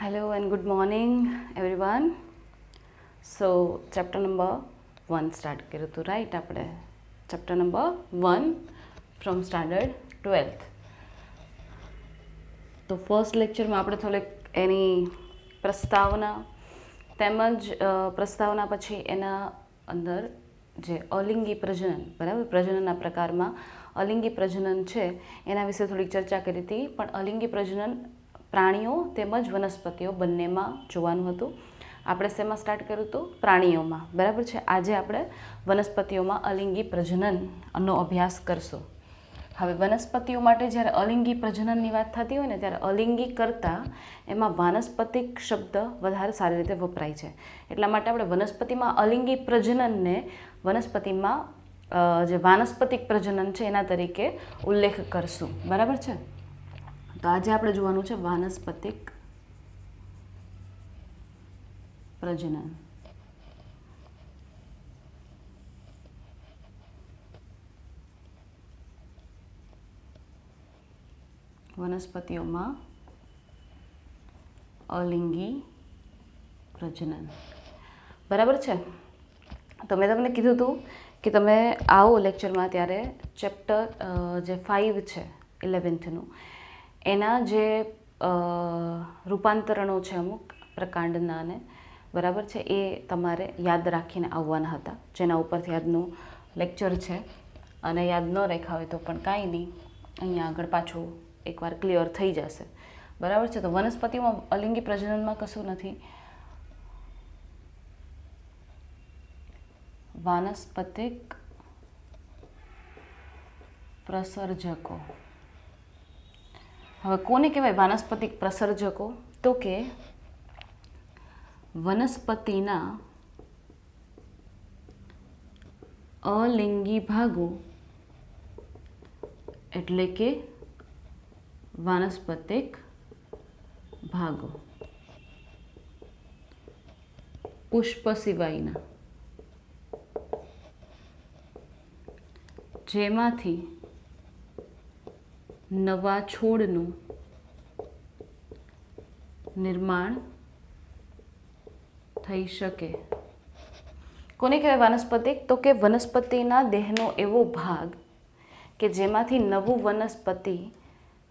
Hello and good morning everyone. So chapter number 1 start કર્યું હતું right આપણે chapter number 1 from standard 12th. તો first લેક્ચરમાં આપણે થોડીક એની પ્રસ્તાવના તેમજ પ્રસ્તાવના પછી એના અંદર જે અલિંગી પ્રજનન બરાબર પ્રજનનના પ્રકારમાં અલિંગી પ્રજનન છે એના વિશે થોડીક ચર્ચા કરી હતી. પણ અલિંગી પ્રજનન પ્રાણીઓ તેમજ વનસ્પતિઓ બંનેમાં જોવાનું હતું. આપણે શેમાં સ્ટાર્ટ કર્યું હતું? પ્રાણીઓમાં. બરાબર છે. આજે આપણે વનસ્પતિઓમાં અલિંગી પ્રજનનનો અભ્યાસ કરશું. હવે વનસ્પતિઓ માટે જ્યારે અલિંગી પ્રજનનની વાત થતી હોય ને ત્યારે અલિંગી કરતાં એમાં વાનસ્પતિક શબ્દ વધારે સારી રીતે વપરાય છે. એટલા માટે આપણે વનસ્પતિમાં અલિંગી પ્રજનનને વનસ્પતિમાં જે વાનસ્પતિક પ્રજનન છે એના તરીકે ઉલ્લેખ કરશું. બરાબર છે. તો આજે આપણે જોવાનું છે વાનસ્પતિક પ્રજનન. વનસ્પતિઓમાં અલિંગી પ્રજનન. બરાબર છે. તો મેં તમને કીધું હતું કે તમે આવો લેક્ચરમાં ત્યારે ચેપ્ટર જે 5 છે 11થનું એના જે રૂપાંતરણો છે અમુક પ્રકાંડના ને બરાબર છે એ તમારે યાદ રાખીને આવવાના હતા, જેના ઉપરથી આજનું લેક્ચર છે. અને યાદ ન રાખ્યા હોય તો પણ કાંઈ નહીં, અહીંયા આગળ પાછું એકવાર ક્લિયર થઈ જશે. બરાબર છે. તો વનસ્પતિમાં અલિંગી પ્રજનનમાં કશું નથી. વાનસ્પતિક પ્રસર્જકો. હવે કોને કહેવાય વાનસ્પતિક પ્રસર્જકો? તો કે વનસ્પતિના અલિંગી ભાગો એટલે કે વાનસ્પતિક ભાગો પુષ્પ સિવાયના જેમાંથી નવા છોડનું નિર્માણ થઈ શકે. કોને કહેવાય વાનસ્પતિક? તો કે વનસ્પતિના દેહનો એવો ભાગ કે જેમાંથી નવું વનસ્પતિ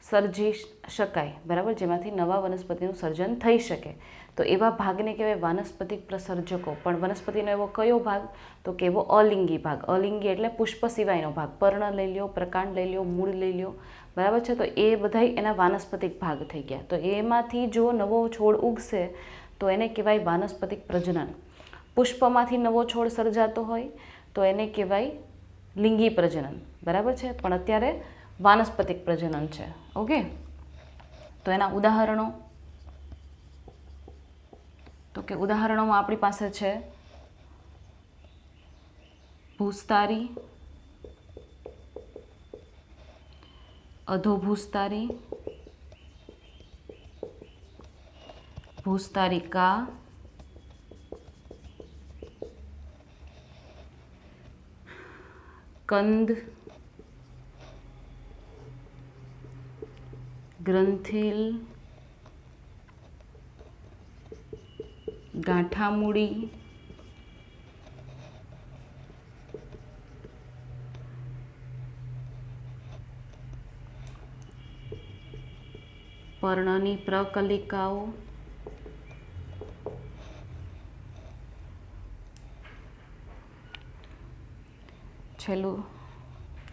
સર્જી શકાય. બરાબર, જેમાંથી નવા વનસ્પતિનું સર્જન થઈ શકે. તો એવા ભાગને કહેવાય વાનસ્પતિક પ્રસર્જકો. પણ વનસ્પતિનો એવો કયો ભાગ? તો કે એવો અલિંગી ભાગ. અલિંગી એટલે પુષ્પ સિવાયનો ભાગ. પર્ણ લઈ લ્યો, પ્રકાંડ લઈ લ્યો, મૂળ લઈ લ્યો. બરાબર છે. તો એ બધા એના વાનસ્પતિક ભાગ થઈ ગયા. તો એમાંથી જો નવો છોડ ઉગશે તો એને કહેવાય વાનસ્પતિક પ્રજનન. પુષ્પમાંથી નવો છોડ સર્જાતો હોય તો એને કહેવાય લિંગી પ્રજનન. બરાબર છે. પણ અત્યારે વાનસ્પતિક પ્રજનન છે. ઓકે. તો એના ઉદાહરણો, તો કે ઉદાહરણોમાં આપણી પાસે છે ભૂસ્તારી, અધોભૂસ્તારી, ભૂસ્તારિકા, કંદ, ગ્રંથિલ, ગાંઠામૂળી, પર્ણની પ્રકલિકાઓ, છેલ્લું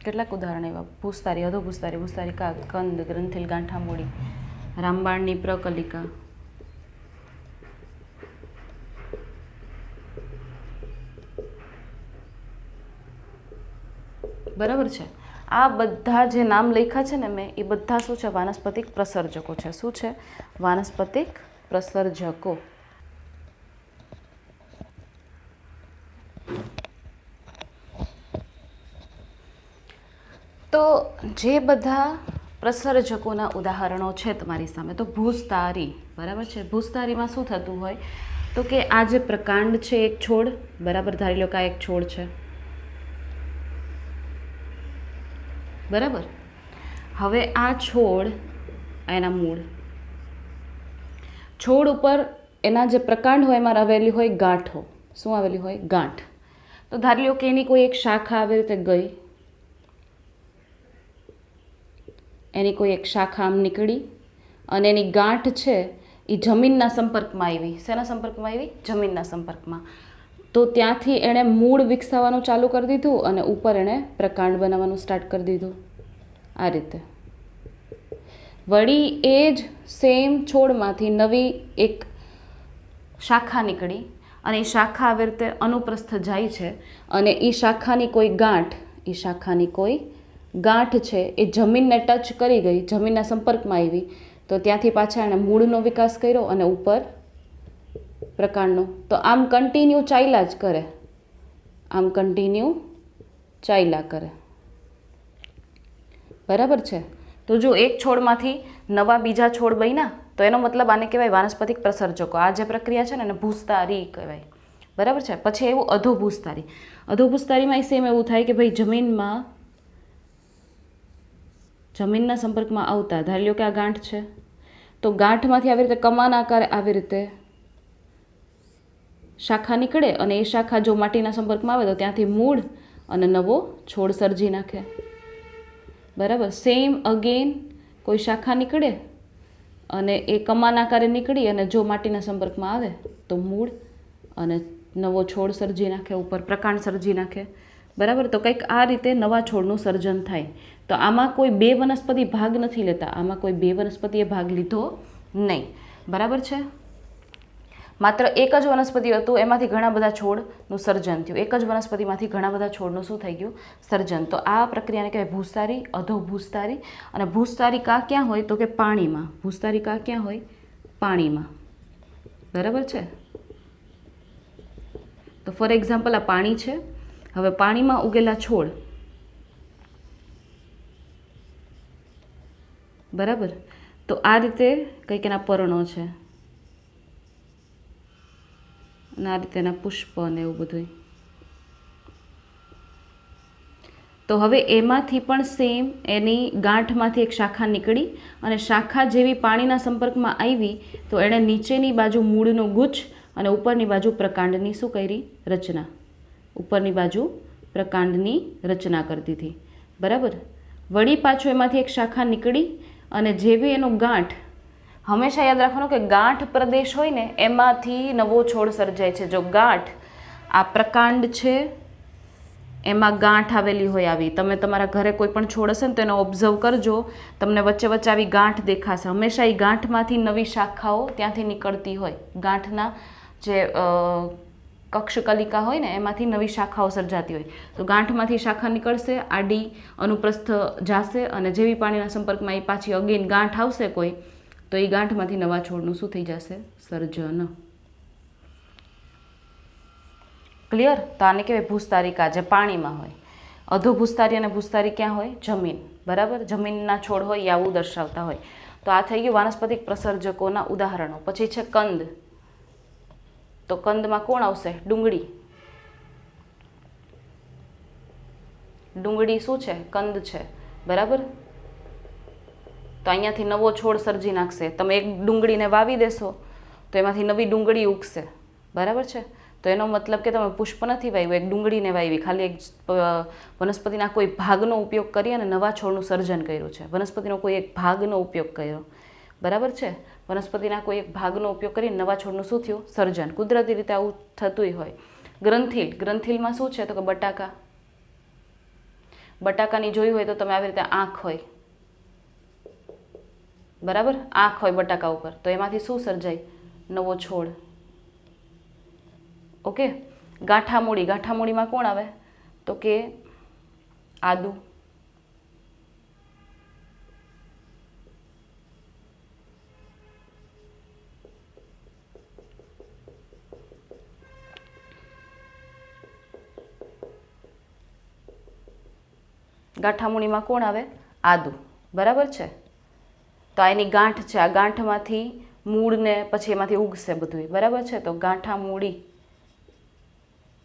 કેટલાક ઉદાહરણ એવા ભૂસ્તારી, અધોભૂસ્તારી, ભૂસ્તારિકા, કંદ, ગ્રંથિલ, ગાંઠામૂળી, રામબાણની પ્રકલિકા. બરાબર છે. આ બધા જે નામ લખ્યા છે ને મેં, એ બધા શું છે? વાનસ્પતિક પ્રસર્જકો છે. શું છે? વાનસ્પતિક પ્રસર્જકો. તો જે બધા પ્રસર્જકોના ઉદાહરણો છે તમારી સામે, તો ભૂસ્તારી. બરાબર છે. ભૂસ્તારીમાં શું થતું હોય? તો કે આ જે પ્રકાંડ છે એક છોડ, બરાબર ધારી લો કે આ એક છોડ છે. બરાબર. હવે આ છોડ, એના મૂળ, છોડ ઉપર એના જે પ્રકાંડ હોય એમાં આવેલી હોય ગાંઠો. શું આવેલી હોય? ગાંઠ. તો ધારી લો કે એની કોઈ એક શાખા આવી રીતે ગઈ, એની કોઈ એક શાખા આમ નીકળી અને એની ગાંઠ છે એ જમીનના સંપર્કમાં આવી. શેના સંપર્કમાં આવી? જમીનના સંપર્કમાં. તો ત્યાંથી એણે મૂળ વિકસાવવાનું ચાલુ કરી દીધું અને ઉપર એણે પ્રકાંડ બનાવવાનું સ્ટાર્ટ કરી દીધું. આ રીતે વળી એ જ સેમ છોડમાંથી નવી એક શાખા નીકળી અને એ શાખા આવી રીતે અનુપ્રસ્થ જાય છે અને એ શાખાની કોઈ ગાંઠ છે એ જમીનને ટચ કરી ગઈ, જમીનના સંપર્કમાં આવી. તો ત્યાંથી પાછા એણે મૂળનો વિકાસ કર્યો અને ઉપર પ્રકાંડનો. તો આમ કન્ટિન્યુ ચાલ્યા કરે. બરાબર છે? તો જો એક છોડમાંથી નવા બીજા છોડ બન્યા તો એનો મતલબ આને કહેવાય વાનસ્પતિક પ્રસર્જકો. આ જે પ્રક્રિયા છે ને એને ભૂસ્તારી કહેવાય. બરાબર છે? પછી એવું અધોભૂસ્તારી. અધોભૂસ્તારીમાં સેમ એવું થાય કે ભાઈ જમીનના સંપર્કમાં આવતા, ધારી લો કે આ ગાંઠ છે, તો ગાંઠમાંથી આવી રીતે કમાન આકારે આવી રીતે શાખા નીકળે અને એ શાખા જો માટીના સંપર્કમાં આવે તો ત્યાંથી મૂળ અને નવો છોડ સર્જી નાખે. બરાબર? સેમ અગેન કોઈ શાખા નીકળે અને એ કમાન આકારે નીકળી અને જો માટીના સંપર્કમાં આવે તો મૂળ અને નવો છોડ સર્જી નાખે, ઉપર પ્રકાંડ સર્જી નાખે. બરાબર? તો કંઈક આ રીતે નવા છોડનું સર્જન થાય. તો આમાં કોઈ બે વનસ્પતિ ભાગ નથી લેતા, આમાં કોઈ બે વનસ્પતિએ ભાગ લીધો નહીં. બરાબર છે? માત્ર એક જ વનસ્પતિ હતું, એમાંથી ઘણા બધા છોડનું સર્જન થયું. એક જ વનસ્પતિમાંથી ઘણા બધા છોડનું શું થઈ ગયું? સર્જન. તો આ પ્રક્રિયાને કહેવાય ભૂસ્તારી, અધોભૂસ્તારી. અને ભૂસ્તારિકા ક્યાં હોય? તો કે પાણીમાં. ભૂસ્તારિકા ક્યાં હોય? પાણીમાં. બરાબર છે? તો ફોર એક્ઝામ્પલ આ પાણી છે. હવે પાણીમાં ઉગેલા છોડ, બરાબર, તો આ રીતે કંઈક એના પર્ણો છે અને આ રીતે એના પુષ્પ અને એવું બધું. તો હવે એમાંથી પણ સેમ એની ગાંઠમાંથી એક શાખા નીકળી અને શાખા જેવી પાણીના સંપર્કમાં આવી તો એણે નીચેની બાજુ મૂળનો ગુચ્છ અને ઉપરની બાજુ પ્રકાંડની શું કરી? રચના. ઉપરની બાજુ પ્રકાંડની રચના કરી દીધી. બરાબર? વળી પાછું એમાંથી એક શાખા નીકળી અને જેવી એનો ગાંઠ, હંમેશા યાદ રાખવાનું કે ગાંઠ પ્રદેશ હોય ને એમાંથી નવો છોડ સર્જાય છે. જો ગાંઠ, આ પ્રકાંડ છે એમાં ગાંઠ આવેલી હોય આવી, તમે તમારા ઘરે કોઈ પણ છોડ હશે ને તો એને ઓબ્ઝર્વ કરજો, તમને વચ્ચે વચ્ચે આવી ગાંઠ દેખાશે. હંમેશા એ ગાંઠમાંથી નવી શાખાઓ ત્યાંથી નીકળતી હોય. ગાંઠના જે કક્ષકલિકા હોય ને એમાંથી નવી શાખાઓ સર્જાતી હોય. તો ગાંઠમાંથી શાખા નીકળશે, આડી અનુપ્રસ્થ જાશે અને જેવી પાણીના સંપર્કમાં એ પાછી અગેન ગાંઠ આવશે કોઈ, તો એ ગાંઠમાંથી નવા છોડનું શું થઈ જશે? સર્જન. ક્લિયર? તો આને કહેવાય ભૂસ્તારિકા, જે પાણીમાં હોય. અધોભૂસ્તારી અને ભૂસ્તારી ક્યાં હોય? જમીન. બરાબર? જમીનના છોડ હોય એ આવું દર્શાવતા હોય. તો આ થઈ ગયું વાનસ્પતિક પ્રસર્જકોના ઉદાહરણો. પછી છે કંદ. તો કંદમાં કોણ આવશે? ડુંગળી. ડુંગળી શું છે? કંદ છે. બરાબર? તો અહીંયાથી નવો છોડ સર્જી નાખશે. તમે એક ડુંગળીને વાવી દેશો તો એમાંથી નવી ડુંગળી ઉગશે. બરાબર છે? તો એનો મતલબ કે તમે પુષ્પ નથી વાવ્યું, એક ડુંગળીને વાવી, ખાલી એક વનસ્પતિના કોઈ ભાગનો ઉપયોગ કરી અને નવા છોડનું સર્જન કર્યું છે. વનસ્પતિનો કોઈ એક ભાગનો ઉપયોગ કર્યો. બરાબર છે? વનસ્પતિના કોઈ એક ભાગનો ઉપયોગ કરીને નવા છોડનું શું થયું? સર્જન. કુદરતી રીતે આવું થતું હોય. ગ્રંથિલ. ગ્રંથિલમાં શું છે? તો કે બટાકા. બટાકાની જોયું હોય તો તમે આવી રીતે આંખ હોય. બરાબર? આંખ હોય બટાકા ઉપર, તો એમાંથી શું સર્જાય? નવો છોડ. ઓકે. ગાંઠામૂળી. ગાંઠામૂળીમાં કોણ આવે? તો કે આદુ. ગાંઠામૂળીમાં કોણ આવે? આદુ. બરાબર છે? તો આ એની ગાંઠ છે. આ ગાંઠમાંથી મૂળને પછી એમાંથી ઉગશે બધું. બરાબર છે? તો ગાંઠામૂળી,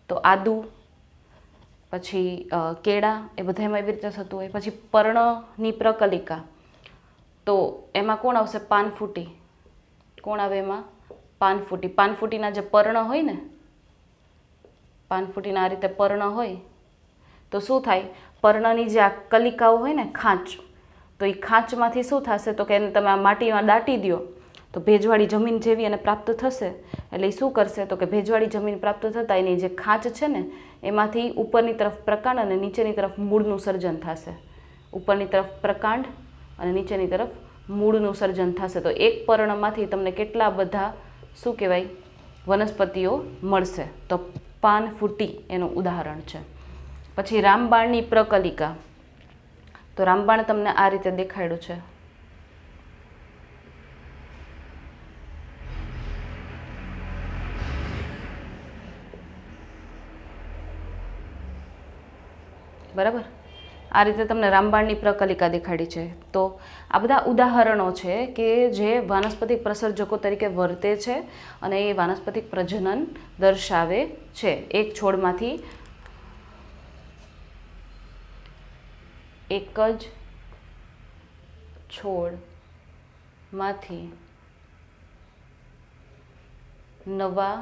તો આદુ, પછી કેળા, એ બધામાં એવી રીતે થતું હોય. પછી પર્ણની પ્રકલિકા, તો એમાં કોણ આવશે? પાનફૂટી. કોણ આવે એમાં? પાનફૂટી. પાનફૂટીના જે પર્ણ હોય ને, પાનફૂટીના આ રીતે પર્ણ હોય તો શું થાય? પર્ણની જે આ કલિકાઓ હોય ને, ખાંચ, તો એ ખાંચમાંથી શું થશે? તો કે એને તમે આ માટીમાં દાટી દો તો ભેજવાળી જમીન જેવી એને પ્રાપ્ત થશે. એટલે એ શું કરશે? તો કે ભેજવાળી જમીન પ્રાપ્ત થતાં એની જે ખાંચ છે ને એમાંથી ઉપરની તરફ પ્રકાંડ અને નીચેની તરફ મૂળનું સર્જન થશે. ઉપરની તરફ પ્રકાંડ અને નીચેની તરફ મૂળનું સર્જન થશે. તો એક પર્ણમાંથી તમને કેટલા બધા શું કહેવાય? વનસ્પતિઓ મળશે. તો પાનફૂટી એનું ઉદાહરણ છે. પછી રામબાણની પ્રકલિકા. તો રામબાણ તમને આ રીતે દેખાડ્યું છે. બરાબર, આ રીતે તમને રામબાણની પ્રકલિકા દેખાડી છે. તો આ બધા ઉદાહરણો છે કે જે વાનસ્પતિક પ્રસર્જકો તરીકે વર્તે છે અને એ વાનસ્પતિક પ્રજનન દર્શાવે છે. એક છોડમાંથી એક જ છોડમાંથી નવા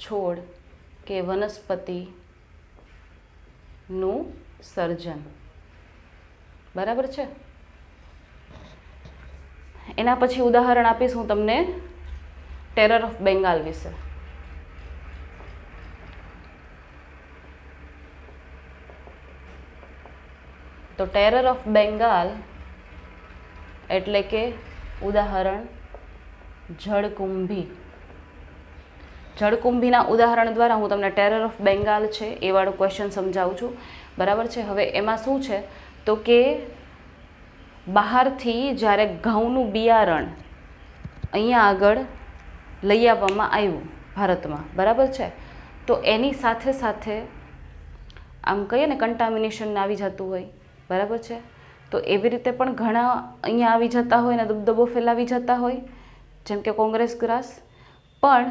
છોડ કે વનસ્પતિનું સર્જન. બરાબર છે. એના પછી ઉદાહરણ આપીશ હું તમને ટેરર ઓફ બેંગાલ વિશે. તો ટેરર ઓફ બેંગાલ એટલે કે ઉદાહરણ જળકુંભી. જળકુંભીના ઉદાહરણ દ્વારા હું તમને ટેરર ઓફ બેંગાલ છે એ વાળું ક્વેશ્ચન સમજાવું છું. બરાબર છે. હવે એમાં શું છે તો કે બહારથી જ્યારે ઘઉંનું બિયારણ અહીંયા આગળ લઈ આવવામાં આવ્યું ભારતમાં, બરાબર છે, તો એની સાથે સાથે આમ કહીએ ને કન્ટામિનેશન આવી જતું હોય, બરાબર છે, તો એવી રીતે પણ ઘણા અહીંયા આવી જતા હોય ને દબદબો ફેલાવી જતા હોય, જેમ કે કોંગ્રેસ ગ્રાસ. પણ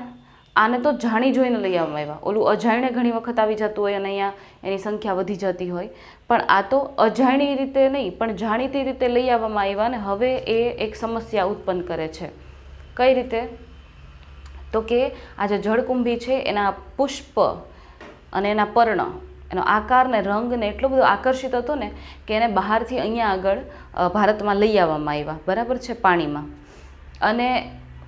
આને તો જાણી જોઈને લઈ આવવામાં આવ્યા. ઓલું અજાણે ઘણી વખત આવી જતું હોય અને અહીંયા એની સંખ્યા વધી જતી હોય, પણ આ તો અજાણી રીતે નહીં પણ જાણીતી રીતે લઈ આવવામાં આવ્યા. અને હવે એ એક સમસ્યા ઉત્પન્ન કરે છે. કઈ રીતે? તો કે આ જે જળકુંભી છે એના પુષ્પ અને એના પર્ણ, એનો આકાર ને રંગ ને એટલો બધો આકર્ષિત હતો ને કે એને બહારથી અહીંયા આગળ ભારતમાં લઈ આવવામાં આવ્યા, બરાબર છે, પાણીમાં. અને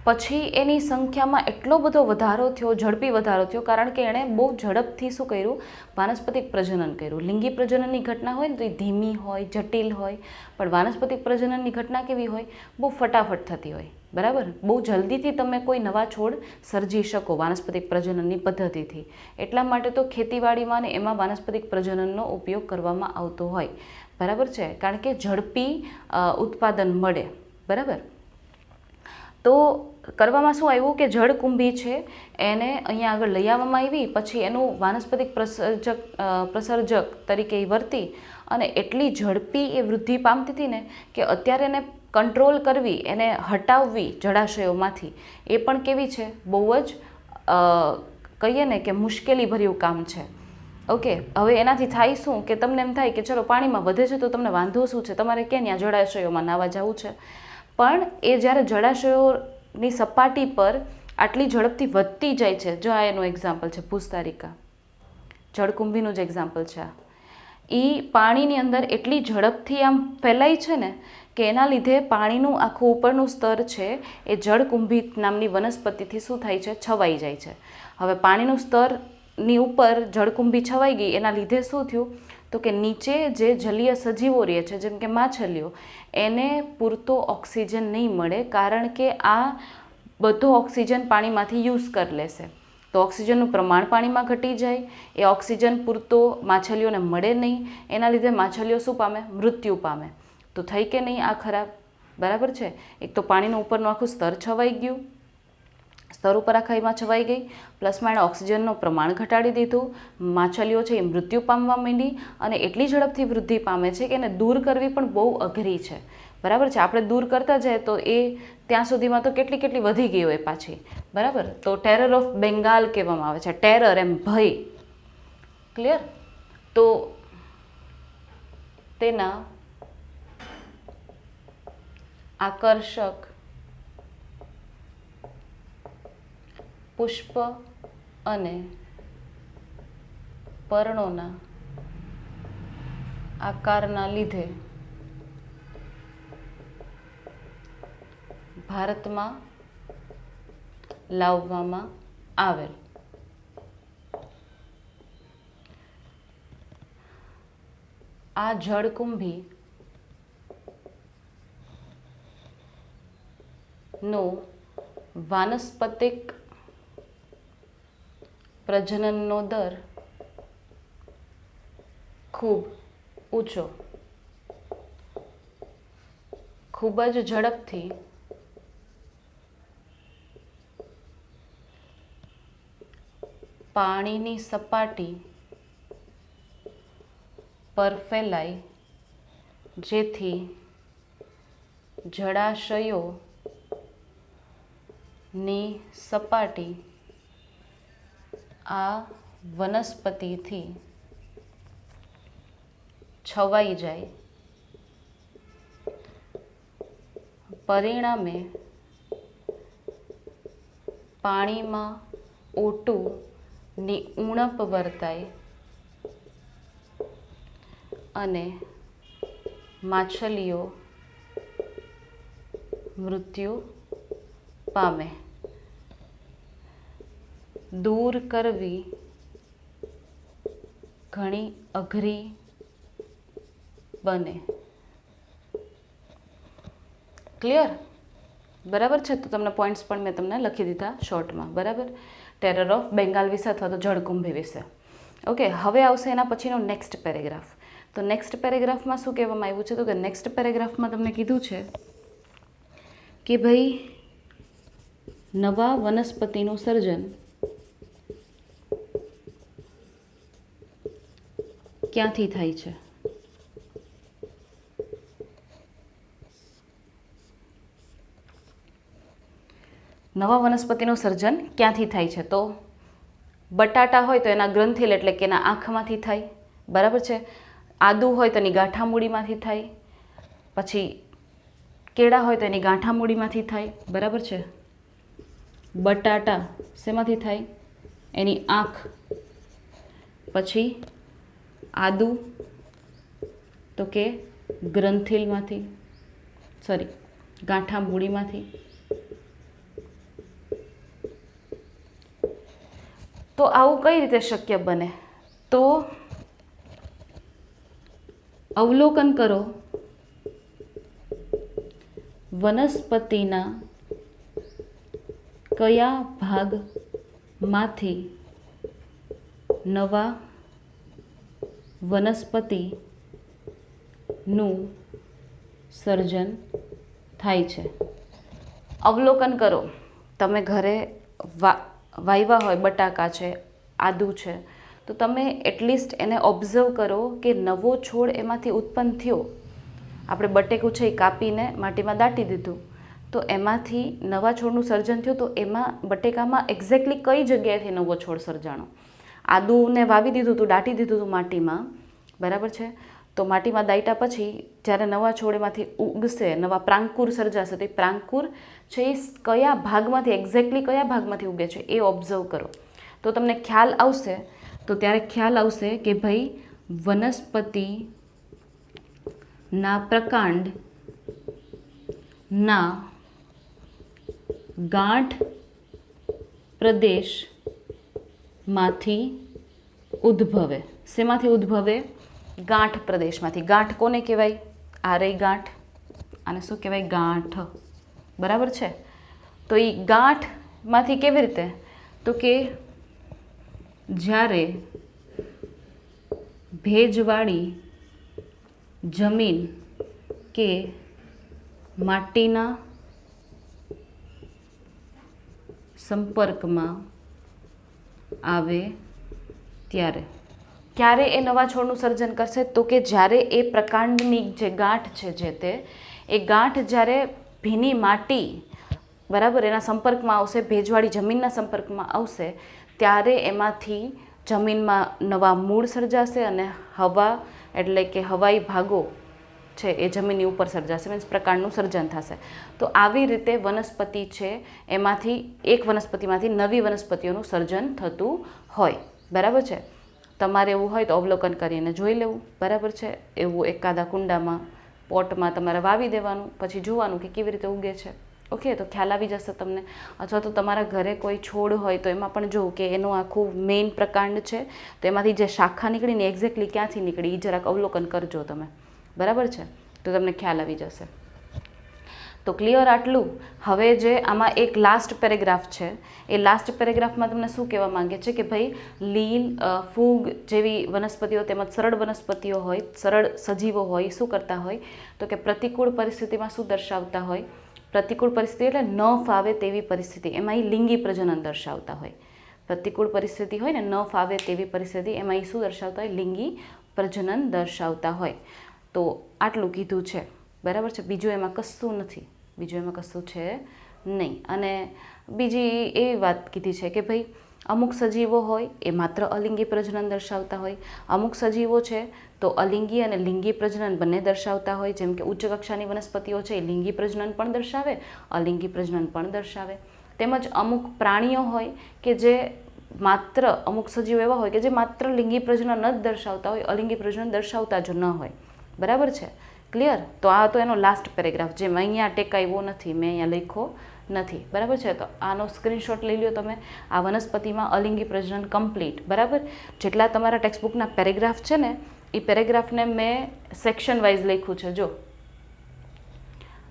પછી એની સંખ્યામાં એટલો બધો વધારો થયો, ઝડપી વધારો થયો, કારણ કે એણે બહુ ઝડપથી શું કર્યું? વાનસ્પતિક પ્રજનન કર્યું. લિંગી પ્રજનનની ઘટના હોય ને તો એ ધીમી હોય, જટિલ હોય, પણ વાનસ્પતિક પ્રજનનની ઘટના કેવી હોય? બહુ ફટાફટ થતી હોય, બરાબર. બહુ જલ્દીથી તમે કોઈ નવા છોડ સર્જી શકો વાનસ્પતિક પ્રજનનની પદ્ધતિથી. એટલા માટે તો ખેતીવાડીમાં ને એમાં વાનસ્પતિક પ્રજનનનો ઉપયોગ કરવામાં આવતો હોય, બરાબર છે, કારણ કે ઝડપી ઉત્પાદન મળે, બરાબર. તો કરવામાં શું આવ્યું કે જળકુંભી છે એને અહીંયા આગળ લઈ આવવામાં આવી, પછી એનું વાનસ્પતિક પ્રસર્જક તરીકે એ વર્તી અને એટલી ઝડપી એ વૃદ્ધિ પામતી હતી ને કે અત્યારે એને કંટ્રોલ કરવી, એને હટાવવી જળાશયોમાંથી એ પણ કેવી છે? બહુ જ કહીએ ને કે મુશ્કેલીભર્યું કામ છે. ઓકે, હવે એનાથી થાય શું કે તમને એમ થાય કે ચલો પાણીમાં વધે છે તો તમને વાંધો શું છે, તમારે ક્યાં ત્યાં જળાશયોમાં નાહવા જવું છે. પણ એ જ્યારે જળાશયોની સપાટી પર આટલી ઝડપથી વધતી જાય છે, જો આ એનું એક્ઝામ્પલ છે ભૂસ્તારિકા, જળકુંભીનું જ એક્ઝામ્પલ છે આ. એ પાણીની અંદર એટલી ઝડપથી આમ ફેલાય છે ને કે એના લીધે પાણીનું આખું ઉપરનું સ્તર છે એ જળકુંભી નામની વનસ્પતિથી શું થાય છે? છવાઈ જાય છે. હવે પાણીનું સ્તરની ઉપર જળકુંભી છવાઈ ગઈ, એના લીધે શું થયું? તો કે નીચે જે જલીય સજીવો રહે છે, જેમ કે માછલીઓ, એને પૂરતો ઓક્સિજન નહીં મળે, કારણ કે આ બધો ઓક્સિજન પાણીમાંથી યુઝ કરી લેશે. તો ઓક્સિજનનું પ્રમાણ પાણીમાં ઘટી જાય, એ ઓક્સિજન પૂરતો માછલીઓને મળે નહીં, એના લીધે માછલીઓ શું પામે? મૃત્યુ પામે. તો થઈ કે નહીં આ ખરાબ? બરાબર છે. એક તો પાણીનું ઉપરનું આખું સ્તર છવાઈ ગયું, સ્તર ઉપર આખાઈમાં છવાઈ ગઈ, પ્લસમાં એણે ઓક્સિજનનું પ્રમાણ ઘટાડી દીધું, માછલીઓ છે એ મૃત્યુ પામવા માંડી, અને એટલી ઝડપથી વૃદ્ધિ પામે છે કે એને દૂર કરવી પણ બહુ અઘરી છે, બરાબર છે. આપણે દૂર કરતા જાય તો એ ત્યાં સુધીમાં તો કેટલી વધી ગઈ હોય પાછી, બરાબર. તો ટેરર ઓફ બેંગાલ કહેવામાં આવે છે. ટેરર એમ ભય, ક્લિયર. તો તેના આકર્ષક પુષ્પ અને પર્ણોના આકારના લીધે ભારતમાં લાવવામાં આવેલ. આ જળકુંભી નો વાનસ્પતિક પ્રજનનનો દર ખૂબ ઊંચો, ખૂબ જ ઝડપથી પાણીની સપાટી પર ફેલાય, જેથી જળાશયોની સપાટી આ વનસ્પતિથી છવાઈ જાય. પરિણામે પાણીમાં ઓટુની ઉણપ વર્તાય અને માછલીઓ મૃત્યુ પામે. દૂર કરવી ઘણી અઘરી બને. ક્લિયર? બરાબર છે. તો તમને પોઈન્ટ્સ પણ મેં તમને લખી દીધા શોર્ટમાં. બરાબર, ટેરર ઓફ બેંગાલ વિશે અથવા તો જળકુંભી વિશે. ઓકે, હવે આવશે એના પછીનો નેક્સ્ટ પેરેગ્રાફ. તો નેક્સ્ટ પેરેગ્રાફમાં શું કહેવામાં આવ્યું છે? તો કે નેક્સ્ટ પેરેગ્રાફમાં તમને કીધું છે કે ભાઈ નવા વનસ્પતિનું સર્જન ક્યાંથી થાય છે? નવા વનસ્પતિનું સર્જન ક્યાંથી થાય છે? તો બટાટા હોય તો એના ગ્રંથિલ એટલે કે એના આંખમાંથી થાય. બરાબર છે. આદુ હોય તો એની ગાંઠામૂળીમાંથી થાય. પછી કેળા હોય તો એની ગાંઠામૂળીમાંથી થાય. બરાબર છે. બટાટા શેમાંથી થાય? એની આંખ. પછી આદુ તો કે ગ્રંથિલમાંથી, સોરી ગાંઠામૂળીમાંથી. તો આવું કઈ રીતે શક્ય બને? તો અવલોકન કરો વનસ્પતિના કયા ભાગમાંથી નવા વનસ્પતિનું સર્જન થાય છે. અવલોકન કરો. તમે ઘરે વાવ્યા હોય, બટાકા છે, આદુ છે, તો તમે એટલીસ્ટ એને ઓબ્ઝર્વ કરો કે નવો છોડ એમાંથી ઉત્પન્ન થયો. આપણે બટેકું છે એ કાપીને માટીમાં દાટી દીધું, તો એમાંથી નવા છોડનું સર્જન થયું. તો એમાં બટેકામાં એક્ઝેક્ટલી કઈ જગ્યાએથી નવો છોડ સર્જાણો? આદુને વાવી દીધું હતું, દાટી દીધું હતું માટીમાં. બરાબર છે. તો માટીમાં દાટ્યા પછી જ્યારે નવા છોડ એમાંથી ઉગશે, નવા પ્રાંકુર સર્જાશે, તો એ પ્રાંકુર છે એ કયા ભાગમાંથી, એક્ઝેક્ટલી કયા ભાગમાંથી ઉગે છે એ ઓબ્ઝર્વ કરો. તો તમને ખ્યાલ આવશે. તો ત્યારે ખ્યાલ આવશે કે ભાઈ વનસ્પતિના પ્રકાંડના ગાંઠ પ્રદેશમાંથી ઉદ્ભવે. શેમાંથી ઉદ્ભવે? ગાંઠ પ્રદેશમાંથી. ગાંઠ કોને કહેવાય? આ રહી ગાંઠ. આને શું કહેવાય? ગાંઠ. બરાબર છે. તો એ ગાંઠમાંથી કેવી રીતે? તો કે જ્યારે ભેજવાળી જમીન કે માટીના સંપર્કમાં આવે ત્યારે. ક્યારે એ નવા છોડનું સર્જન કરશે? તો કે જ્યારે એ પ્રકાંડની જે ગાંઠ છે, જે તે એ ગાંઠ જ્યારે ભીની માટી, બરાબર, એના સંપર્કમાં આવશે, ભેજવાળી જમીનના સંપર્કમાં આવશે, ત્યારે એમાંથી જમીનમાં નવા મૂળ સર્જાશે અને હવા એટલે કે હવાઈ ભાગો છે એ જમીનની ઉપર સર્જાશે, મીન્સ પ્રકાંડનું સર્જન થશે. તો આવી રીતે વનસ્પતિ છે એમાંથી એક વનસ્પતિમાંથી નવી વનસ્પતિઓનું સર્જન થતું હોય. બરાબર છે. તમારે એવું હોય તો અવલોકન કરીને જોઈ લેવું. બરાબર છે. એવું એકાદા કુંડામાં પોટમાં તમારે વાવી દેવાનું, પછી જોવાનું કે કેવી રીતે ઉગે છે. ઓકે, તો ખ્યાલ આવી જશે તમને. અથવા તો તમારા ઘરે કોઈ છોડ હોય તો એમાં પણ જોવું કે એનું આખું મેઇન પ્રકાંડ છે તો એમાંથી જે શાખા નીકળીને એક્ઝેક્ટલી ક્યાંથી નીકળી એ જરાક અવલોકન કરજો તમે. બરાબર છે. તો તમને ખ્યાલ આવી જશે. તો ક્લિયર આટલું. હવે જે આમાં એક લાસ્ટ પેરેગ્રાફ છે એ લાસ્ટ પેરેગ્રાફમાં તમને શું કહેવા માંગે છે કે ભાઈ લીલ, ફૂગ જેવી વનસ્પતિઓ તેમજ સરળ વનસ્પતિઓ હોય, સરળ સજીવો હોય, શું કરતા હોય તો કે પ્રતિકૂળ પરિસ્થિતિમાં શું દર્શાવતા હોય, પ્રતિકૂળ પરિસ્થિતિ એટલે ન ફાવે તેવી પરિસ્થિતિ, એમાં એ લિંગી પ્રજનન દર્શાવતા હોય. પ્રતિકૂળ પરિસ્થિતિ હોય ને, ન ફાવે તેવી પરિસ્થિતિ, એમાં એ શું દર્શાવતા હોય, લિંગી પ્રજનન દર્શાવતા હોય. તો આટલું કીધું છે. બરાબર છે. બીજું એમાં કશું નથી, બીજું એમાં કશું છે નહીં. અને બીજી એવી વાત કીધી છે કે ભાઈ અમુક સજીવો હોય એ માત્ર અલિંગી પ્રજનન દર્શાવતા હોય, અમુક સજીવો છે તો અલિંગી અને લિંગી પ્રજનન બંને દર્શાવતા હોય. જેમ કે ઉચ્ચ કક્ષાની વનસ્પતિઓ છે એ લિંગી પ્રજનન પણ દર્શાવે, અલિંગી પ્રજનન પણ દર્શાવે. તેમજ અમુક પ્રાણીઓ હોય કે જે માત્ર, અમુક સજીવો એવા હોય કે જે માત્ર લિંગી પ્રજનન જ દર્શાવતા હોય, અલિંગી પ્રજનન દર્શાવતા જ ન હોય. બરાબર છે. ક્લિયર. તો આ તો એનો લાસ્ટ પેરેગ્રાફ જે મેં અહીંયા ટેકાવ્યો નથી, મેં અહીંયા લખ્યો નથી. બરાબર છે. તો આનો સ્ક્રીનશોટ લઈ લો તમે. આ વનસ્પતિમાં અલિંગી પ્રજનન કમ્પ્લીટ. બરાબર. જેટલા તમારા ટેક્સ્ટબુકના પેરેગ્રાફ છે ને એ પેરેગ્રાફને મેં સેક્શન વાઇઝ લખ્યું છે. જો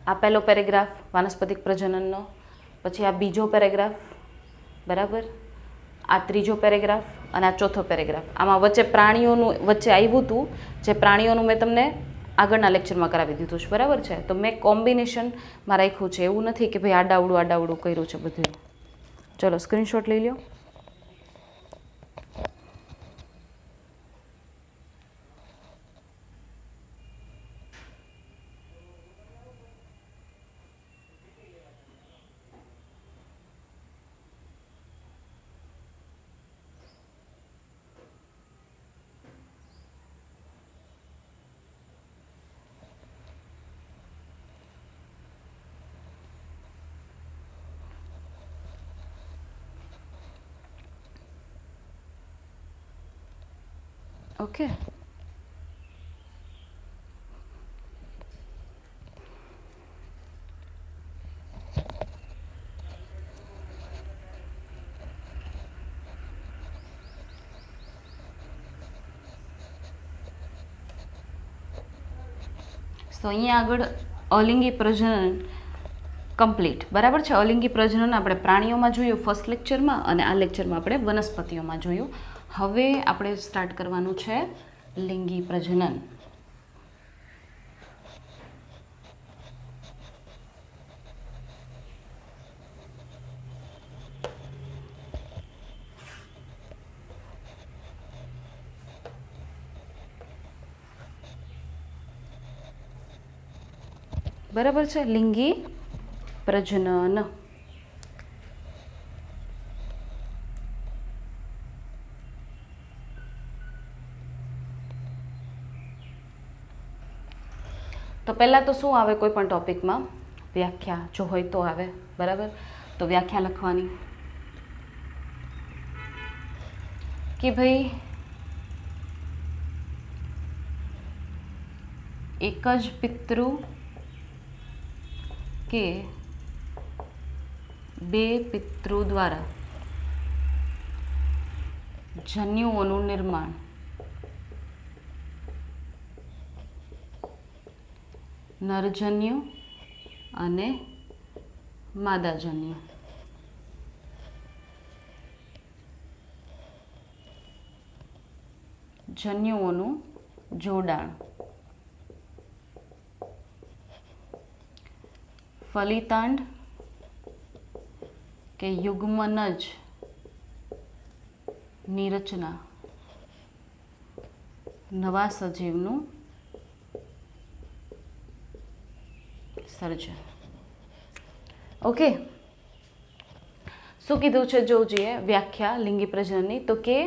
આ પહેલો પેરેગ્રાફ વાનસ્પતિક પ્રજનનનો, પછી આ બીજો પેરેગ્રાફ, બરાબર, આ ત્રીજો પેરેગ્રાફ અને આ ચોથો પેરેગ્રાફ. આમાં વચ્ચે પ્રાણીઓનું વચ્ચે આવ્યું હતું, જે પ્રાણીઓનું મેં તમને આગળના લેક્ચરમાં કરાવી દીધું છે. બરાબર છે. તો મેં કોમ્બિનેશનમાં રાખ્યું છે, એવું નથી કે ભાઈ આડાવડું કર્યું છે બધું. ચલો સ્ક્રીનશોટ લઈ લો. ઓકે. તો અહીંયા આગળ અલિંગી પ્રજનન કમ્પ્લીટ. બરાબર છે. અલિંગી પ્રજનન આપણે પ્રાણીઓમાં જોયું ફર્સ્ટ લેક્ચરમાં, અને આ લેક્ચરમાં આપણે વનસ્પતિઓમાં જોયું. હવે આપણે સ્ટાર્ટ કરવાનું છે લિંગી પ્રજનન. બરાબર છે. લિંગી પ્રજનન. તો પહેલાં તો શું આવે કોઈ પણ ટોપિકમાં? વ્યાખ્યા, જો હોય તો આવે. બરાબર. તો વ્યાખ્યા લખવાની કે ભાઈ એક જ પિતૃ કે બે પિતૃ દ્વારા જન્યુઓનું નિર્માણ નરજન્યુ અને માદાજન્યુ. જન્યુઓનું જોડાણ ફલિતાંડ કે યુગ્મનજ ની રચના નવા સજીવનું સર્જન. ઓકે. શું કીધું છે જોજીએ વ્યાખ્યા લિંગી પ્રજનનની? તો કે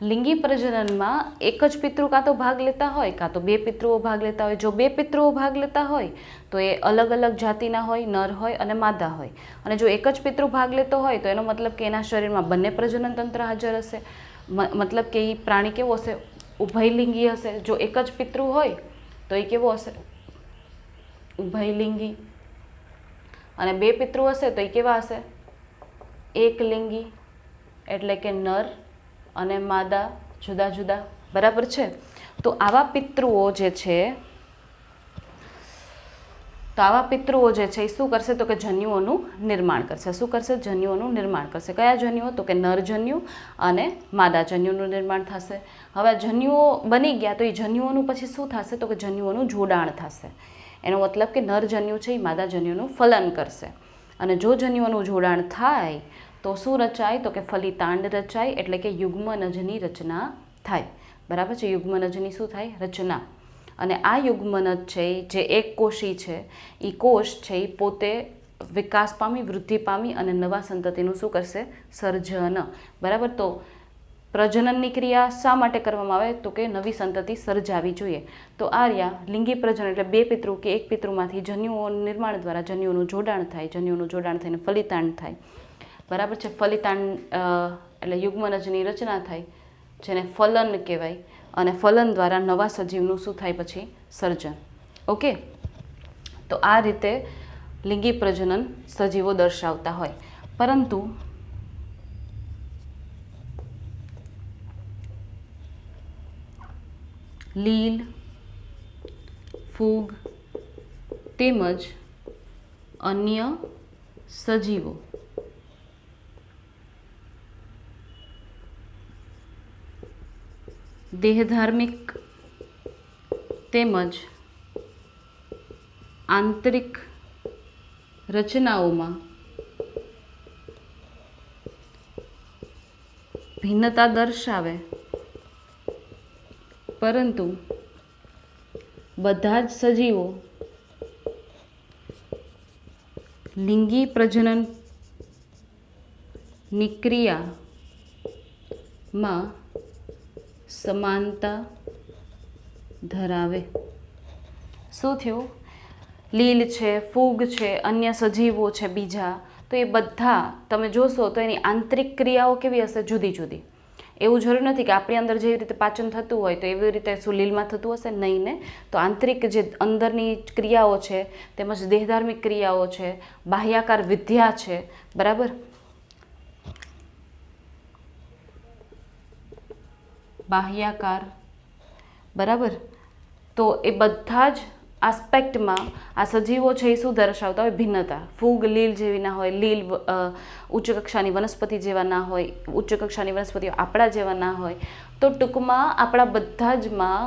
લિંગી પ્રજનનમાં એક જ પિતૃ કાં તો ભાગ લેતા હોય કાં તો બે પિતૃઓ ભાગ લેતા હોય. જો બે પિતૃઓ ભાગ લેતા હોય તો એ અલગ અલગ જાતિના હોય, નર હોય અને માદા હોય. અને જો એક જ પિતૃ ભાગ લેતો હોય તો એનો મતલબ કે એના શરીરમાં બંને પ્રજનન તંત્ર હાજર હશે. મતલબ કે એ પ્રાણી કેવો હશે? ઉભયલિંગી હશે. જો એક જ પિતૃ હોય તો એ કેવો હશે? ઉભયલિંગી. અને બે પિતૃ હશે તો એ કેવા હશે? એકલિંગી. એટલે કે નર અને માદા જુદા જુદા. બરાબર છે. તો આવા પિતૃઓ જે છે એ શું કરશે? તો કે જન્યુઓનું નિર્માણ કરશે. શું કરશે? જન્યુઓનું નિર્માણ કરશે. કયા જન્યુઓ? તો કે નરજન્યુ અને માદા જન્યુનું નિર્માણ થશે. હવે આ જન્યુઓ બની ગયા તો એ જન્યુઓનું પછી શું થશે? તો કે જન્યુઓનું જોડાણ થશે. એનો મતલબ કે નરજન્યુ છે એ માદા જન્યુનું ફલન કરશે. અને જો જન્યુઓનું જોડાણ થાય તો શું રચાય? તો કે ફલિતાંડ રચાય. એટલે કે યુગ્મનજની રચના થાય. બરાબર છે. યુગ્મનજની શું થાય? રચના. અને આ યુગ્મનજ છે જે એક કોષી છે એ કોષ છે એ પોતે વિકાસ પામી, વૃદ્ધિ પામી અને નવા સંતતિનું શું કરશે? સર્જન. બરાબર. તો પ્રજનનની ક્રિયા શા માટે કરવામાં આવે? તો કે નવી સંતતિ સર્જાવી જોઈએ. તો આ રહ્યા લિંગી પ્રજનન એટલે બે પિતૃ કે એક પિતૃમાંથી જન્યુઓનું નિર્માણ દ્વારા જન્યુઓનું જોડાણ થાય. જન્યુઓનું જોડાણ થઈને ફલિતાંડ થાય. બરાબર છે. ફલિતાંડ એટલે યુગ્મનજની રચના થાય જેને ફલન કહેવાય. અને ફલન દ્વારા નવા સજીવનું શું થાય? પછી સર્જન. ઓકે. તો આ રીતે લિંગી પ્રજનન સજીવો દર્શાવતા હોય. પરંતુ લીલ, ફૂગ તેમજ અન્ય સજીવો દેહધાર્મિક તેમજ આંતરિક રચનાઓમાં ભિન્નતા દર્શાવે, પરંતુ બધા જ સજીવો લિંગી પ્રજનનની ક્રિયામાં સમાનતા ધરાવે. શું થયું? લીલ છે, ફૂગ છે, અન્ય સજીવો છે બીજા, તો એ બધા તમે જોશો તો એની આંતરિક ક્રિયાઓ કેવી હશે? જુદી જુદી. એવું જરૂર નથી કે આપણી અંદર જેવી રીતે પાચન થતું હોય તો એવી રીતે શું લીલમાં થતું હશે? નહીં ને. તો આંતરિક જે અંદરની ક્રિયાઓ છે તેમજ દેહધાર્મિક ક્રિયાઓ છે, બાહ્યાકાર વિદ્યા છે. બરાબર. બાહ્યાકાર. બરાબર. તો એ બધા જ આસ્પેક્ટમાં આ સજીવો છે એ શું દર્શાવતા હોય? ભિન્નતા. ફૂગ લીલ જેવી ના હોય, લીલ ઉચ્ચ કક્ષાની વનસ્પતિ જેવા ના હોય, ઉચ્ચ કક્ષાની વનસ્પતિઓ આપણા જેવા ના હોય. તો ટૂંકમાં આપણા બધા જમાં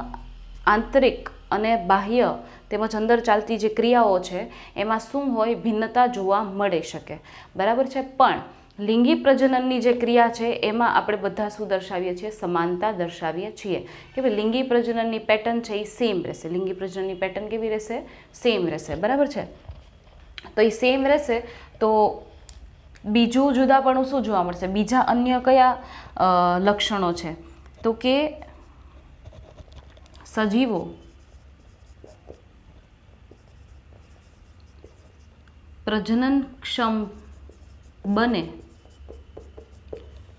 આંતરિક અને બાહ્ય તેમજ અંદર ચાલતી જે ક્રિયાઓ છે એમાં શું હોય? ભિન્નતા જોવા મળી શકે. બરાબર છે. પણ લિંગી પ્રજનનની જે ક્રિયા છે એમાં આપણે બધા શું દર્શાવીએ છીએ? સમાનતા દર્શાવીએ છીએ. કે ભાઈ લિંગી પ્રજનનની પેટર્ન છે એ સેમ રહેશે. લિંગી પ્રજનનની પેટર્ન કેવી રહેશે? સેમ રહેશે. બરાબર છે. તો એ સેમ રહેશે તો બીજું જુદાપણું શું જોવા મળશે? બીજા અન્ય કયા લક્ષણો છે? તો કે સજીવો પ્રજનનક્ષમ બને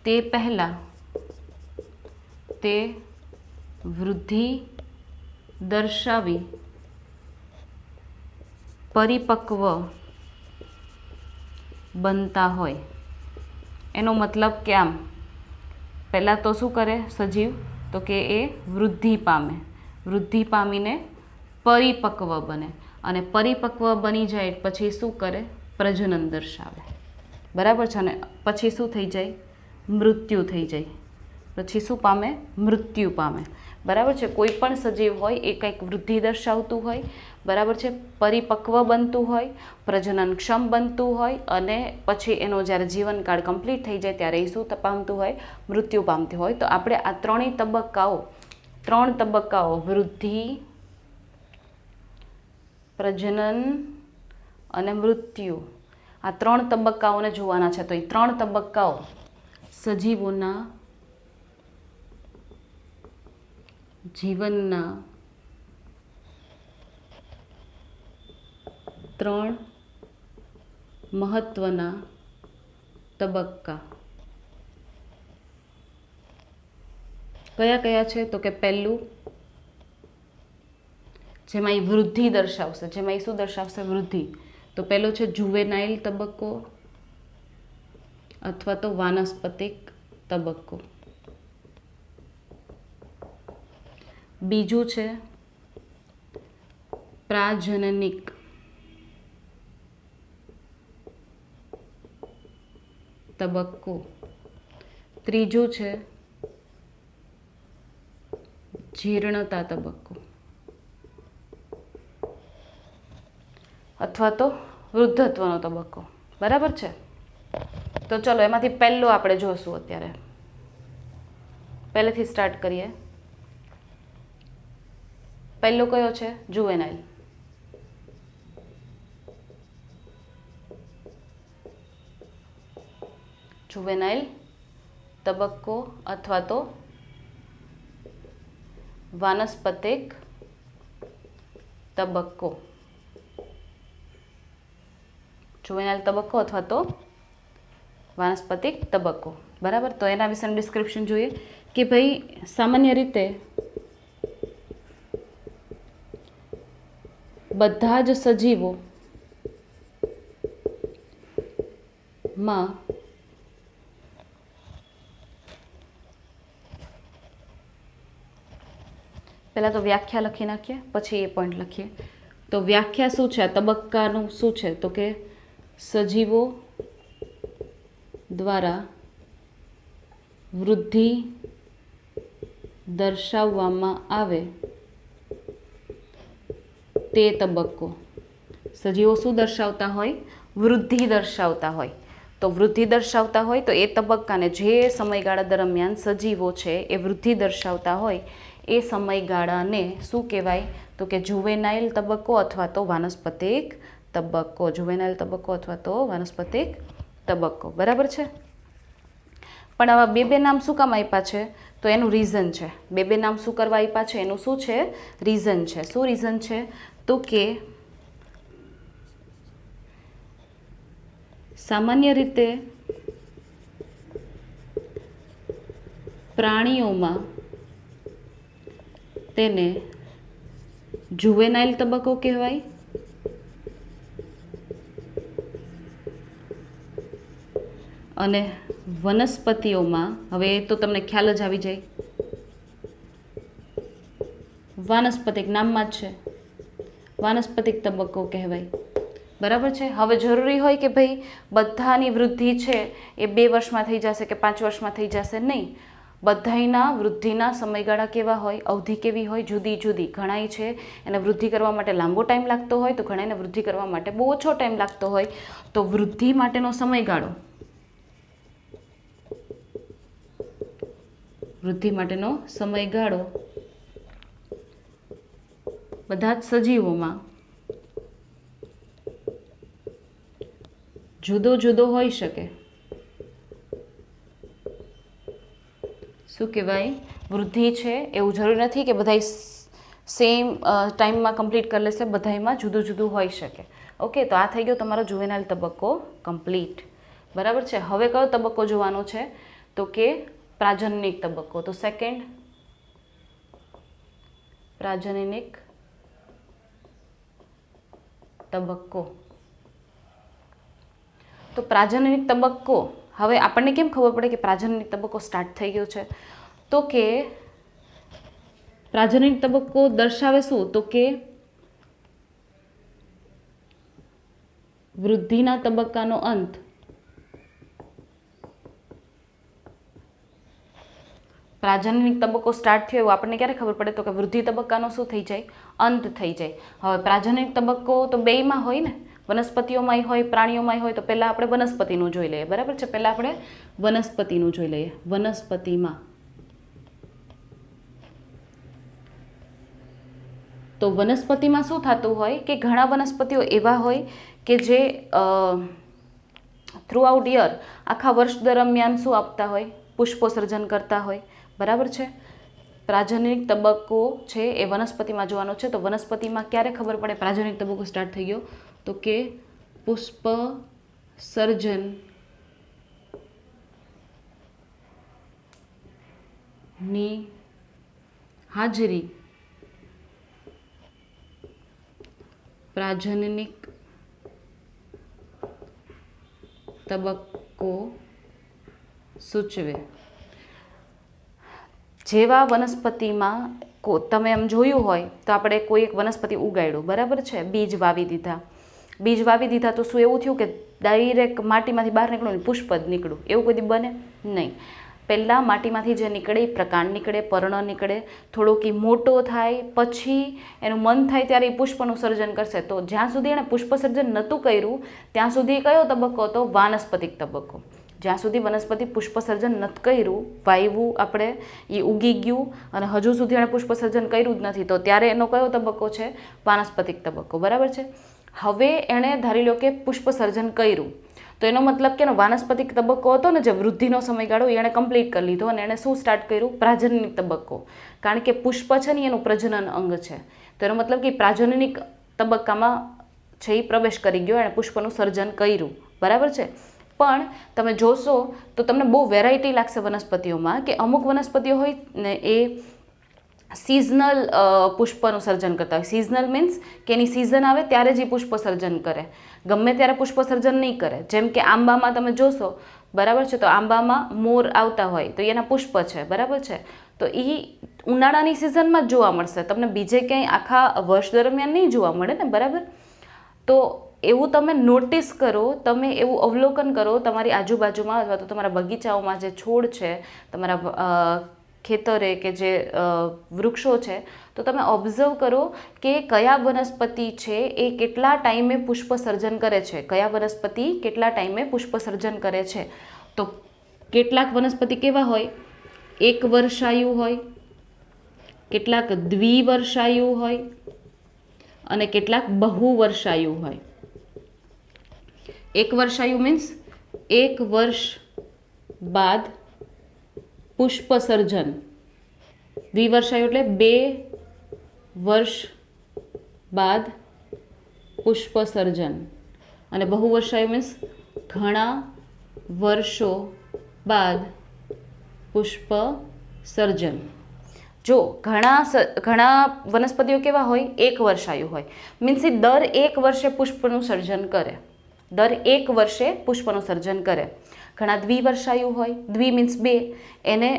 તે પહેલાં તે વૃદ્ધિ દર્શાવી પરિપક્વ બનતા હોય. એનો મતલબ કે આમ પહેલાં તો શું કરે સજીવ? તો કે એ વૃદ્ધિ પામે. વૃદ્ધિ પામીને પરિપક્વ બને. અને પરિપક્વ બની જાય પછી શું કરે? પ્રજનન દર્શાવે. બરાબર છે. અને પછી શું થઈ જાય? મૃત્યુ થઈ જાય. પછી શું પામે? મૃત્યુ પામે. બરાબર છે. કોઈ પણ સજીવ હોય એ કંઈક વૃદ્ધિ દર્શાવતું હોય. બરાબર છે. પરિપક્વ બનતું હોય, પ્રજનનક્ષમ બનતું હોય અને પછી એનો જ્યારે જીવનકાળ કમ્પ્લીટ થઈ જાય ત્યારે એ શું પામતું હોય? મૃત્યુ પામતું હોય. તો આપણે આ ત્રણ તબક્કાઓ વૃદ્ધિ, પ્રજનન અને મૃત્યુ, આ ત્રણ તબક્કાઓને જોવાના છે. તો એ ત્રણ તબક્કાઓ સજીવોના જીવનના 3 મહત્વના તબક્કા કયા કયા છે? તો કે પહેલું, જેમાં એ વૃદ્ધિ દર્શાવશે, જેમાં એ શું દર્શાવશે? વૃદ્ધિ. તો પહેલો છે જુવેનાઇલ તબક્કો અથવા તો વાનસ્પતિક તબક્કો. બીજું છે પ્રાજનનિક તબક્કો. ત્રીજું છે જીર્ણતા તબક્કો અથવા તો વૃદ્ધત્વનો તબક્કો. બરાબર છે? તો ચલો એમાંથી પહેલો આપણે જોશું. અત્યારે પહેલેથી સ્ટાર્ટ કરીએ. પહેલો કયો છે? જુવેનાઇલ. જુવેનાઇલ તબક્કો અથવા તો વાનસ્પતિક તબક્કો. જુવેનાઇલ તબક્કો અથવા તો વાનસ્પતિક તબક્કો. બરાબર. તો એના વિશેનું ડિસ્ક્રિપ્શન જોઈએ કે ભાઈ સામાન્ય રીતે બધા જ સજીવો માં પહેલાં તો વ્યાખ્યા લખી નાખીએ, પછી એ પોઈન્ટ લખીએ. તો વ્યાખ્યા શું છે? આ તબક્કાનું શું છે? તો કે સજીવો દ્વારા વૃદ્ધિ દર્શાવવામાં આવે તે તબક્કો. સજીવો શું દર્શાવતા હોય? વૃદ્ધિ દર્શાવતા હોય. તો વૃદ્ધિ દર્શાવતા હોય તો એ તબક્કાને, જે સમયગાળા દરમિયાન સજીવો છે એ વૃદ્ધિ દર્શાવતા હોય એ સમયગાળાને શું કહેવાય? તો કે જુવેનાઇલ તબક્કો અથવા તો વાનસ્પતિક તબક્કો. જુવેનાઇલ તબક્કો અથવા તો વાનસ્પતિક તબક્કો. બરાબર છે? પણ આવા બે નામ શું કામ આપ્યા છે? તો એનું રીઝન છે. બે નામ શું કરવા આપ્યા છે? એનું શું છે? રીઝન છે. શું રીઝન છે? તો કે સામાન્ય રીતે પ્રાણીઓમાં તેને જુવેનાઇલ તબક્કો કહેવાય અને વનસ્પતિઓમાં, હવે તો તમને ખ્યાલ જ આવી જાય, વાનસ્પતિક નામમાં જ છે, વાનસ્પતિક તબક્કો કહેવાય. બરાબર છે? હવે જરૂરી હોય કે ભાઈ બધાની વૃદ્ધિ છે એ 2 વર્ષમાં થઈ જશે કે 5 વર્ષમાં થઈ જશે? નહીં. બધાના વૃદ્ધિના સમયગાળા કેવા હોય? અવધિ કેવી હોય? જુદી જુદી. ઘણાય છે એને વૃદ્ધિ કરવા માટે લાંબો ટાઈમ લાગતો હોય, તો ઘણાને વૃદ્ધિ કરવા માટે બહુ ઓછો ટાઈમ લાગતો હોય. તો વૃદ્ધિ માટેનો સમયગાળો, વૃદ્ધિ માટેનો સમયગાળો બધા જ સજીવોમાં જુદો જુદો હોઈ શકે. શું કહેવાય? વૃદ્ધિ છે એવું જરૂરી નથી કે બધા સેમ ટાઈમમાં કમ્પ્લીટ કરી લેશે. બધામાં જુદું જુદું હોઈ શકે. ઓકે, તો આ થઈ ગયો તમારો જુવેનાઇલ તબક્કો કમ્પ્લીટ. બરાબર છે? હવે કયો તબક્કો જોવાનો છે? તો કે પ્રાજનનિક તબક્કો. તો સેકન્ડ, પ્રાજનનિક તબક્કો. તો પ્રાજનનિક તબક્કો, હવે આપણને કેમ ખબર પડે કે પ્રાજનનિક તબક્કો સ્ટાર્ટ થઈ ગયો છે? તો કે પ્રાજનનિક તબક્કો દર્શાવે શું? તો કે વૃદ્ધિના તબક્કાનો અંત પ્રાજનનિક તબક્કો સ્ટાર્ટ થયો એવું આપણને ક્યારે ખબર પડે? તો કે વૃદ્ધિ તબક્કાનો શું થઈ જાય? અંત થઈ જાય. હવે પ્રાજનનિક તબક્કો તો બેયમાં હોય ને, વનસ્પતિઓમાંય હોય, પ્રાણીઓમાંય હોય. તો પહેલાં આપણે વનસ્પતિનું જોઈ લઈએ. બરાબર છે? પહેલાં આપણે વનસ્પતિનું જોઈ લઈએ. વનસ્પતિમાં તો વનસ્પતિમાં શું થતું હોય કે ઘણા વનસ્પતિઓ એવા હોય કે જે થ્રુઆઉટ યર, આખા વર્ષ દરમિયાન શું આપતા હોય? પુષ્પો સર્જન કરતા હોય. બરાબર છે? પ્રાજનનિક તબક્કો છે એ વનસ્પતિમાં જોવાનો છે. તો વનસ્પતિમાં ક્યારે ખબર પડે પ્રાજનનિક તબક્કો સ્ટાર્ટ થઈ ગયો? તો કે પુષ્પ સર્જન ની હાજરી પ્રાજનનિક તબક્કો સૂચવે. જેવા વનસ્પતિમાં તમે એમ જોયું હોય તો આપણે કોઈ એક વનસ્પતિ ઉગાડ્યું, બરાબર છે, બીજ વાવી દીધા તો શું એવું થયું કે ડાયરેક્ટ માટીમાંથી બહાર નીકળ્યું પુષ્પ જ નીકળ્યું? એવું કોઈ દી બને નહીં. પહેલાં માટીમાંથી જે નીકળે પ્રકાંડ નીકળે, પર્ણ નીકળે, થોડોક મોટો થાય, પછી એનું મન થાય ત્યારે એ પુષ્પનું સર્જન કરશે. તો જ્યાં સુધી એણે પુષ્પ સર્જન નહોતું કર્યું ત્યાં સુધી કયો તબક્કો હતો? વાનસ્પતિક તબક્કો. જ્યાં સુધી વનસ્પતિ પુષ્પ સર્જન નથી કર્યું, વાવ્યું આપણે, એ ઉગી ગયું અને હજુ સુધી એણે પુષ્પ સર્જન કર્યું જ નથી, તો ત્યારે એનો કયો તબક્કો છે? વાનસ્પતિક તબક્કો, બરાબર છે. હવે એણે ધારી લો કે પુષ્પ સર્જન કર્યું, તો એનો મતલબ કે એનો વાનસ્પતિક તબક્કો હતો ને જે વૃદ્ધિનો સમયગાળો એણે કમ્પ્લીટ કરી લીધો અને એણે શું સ્ટાર્ટ કર્યું? પ્રાજનનિક તબક્કો. કારણ કે પુષ્પ છે ને એનું પ્રજનન અંગ છે, તો એનો મતલબ કે પ્રાજનનિક તબક્કામાં છે એ પ્રવેશ કરી ગયો, એણે પુષ્પનું સર્જન કર્યું, બરાબર છે. પણ તમે જોશો તો તમને બહુ વેરાયટી લાગશે વનસ્પતિઓમાં, કે અમુક વનસ્પતિઓ હોય ને એ સિઝનલ પુષ્પનું સર્જન કરતા હોય. સિઝનલ મીન્સ કે એની સિઝન આવે ત્યારે જ એ પુષ્પ સર્જન કરે, ગમે ત્યારે પુષ્પ સર્જન નહીં કરે. જેમ કે આંબામાં તમે જોશો, બરાબર છે, તો આંબામાં મોર આવતા હોય તો એના પુષ્પ છે, બરાબર છે, તો એ ઉનાળાની સિઝનમાં જ જોવા મળશે, તમને બીજે ક્યાંય આખા વર્ષ દરમિયાન નહીં જોવા મળે ને, બરાબર. તો એવું તમે નોટિસ કરો, તમે એવું અવલોકન કરો તમારી આજુબાજુમાં અથવા તો તમારા બગીચાઓમાં જે છોડ છે, તમારા ખેતરે કે જે વૃક્ષો છે, તો તમે ઓબ્ઝર્વ કરો કે કયા વનસ્પતિ છે એ કેટલા ટાઈમે પુષ્પ સર્જન કરે છે, કયા વનસ્પતિ કેટલા ટાઈમે પુષ્પ સર્જન કરે છે. તો કેટલાક વનસ્પતિ કેવા હોય? એક વર્ષાયુ હોય, કેટલાક દ્વિવર્ષાયુ હોય અને કેટલાક બહુવર્ષાયુ હોય. એક વર્ષાયુ મીન્સ એક વર્ષ બાદ પુષ્પ સર્જન, દ્વિવર્ષાયુ એટલે 2 વર્ષ બાદ પુષ્પ સર્જન, અને બહુવર્ષાયુ મીન્સ ઘણા વર્ષો બાદ પુષ્પ સર્જન. જો ઘણા વનસ્પતિઓ કેવા હોય? એક વર્ષાયુ હોય, મીન્સ એ દર 1 વર્ષે પુષ્પનું સર્જન કરે, દર 1 વર્ષે પુષ્પનું સર્જન કરે. ઘણા દ્વિવર્ષાયુ હોય, દ્વિ મીન્સ 2, એને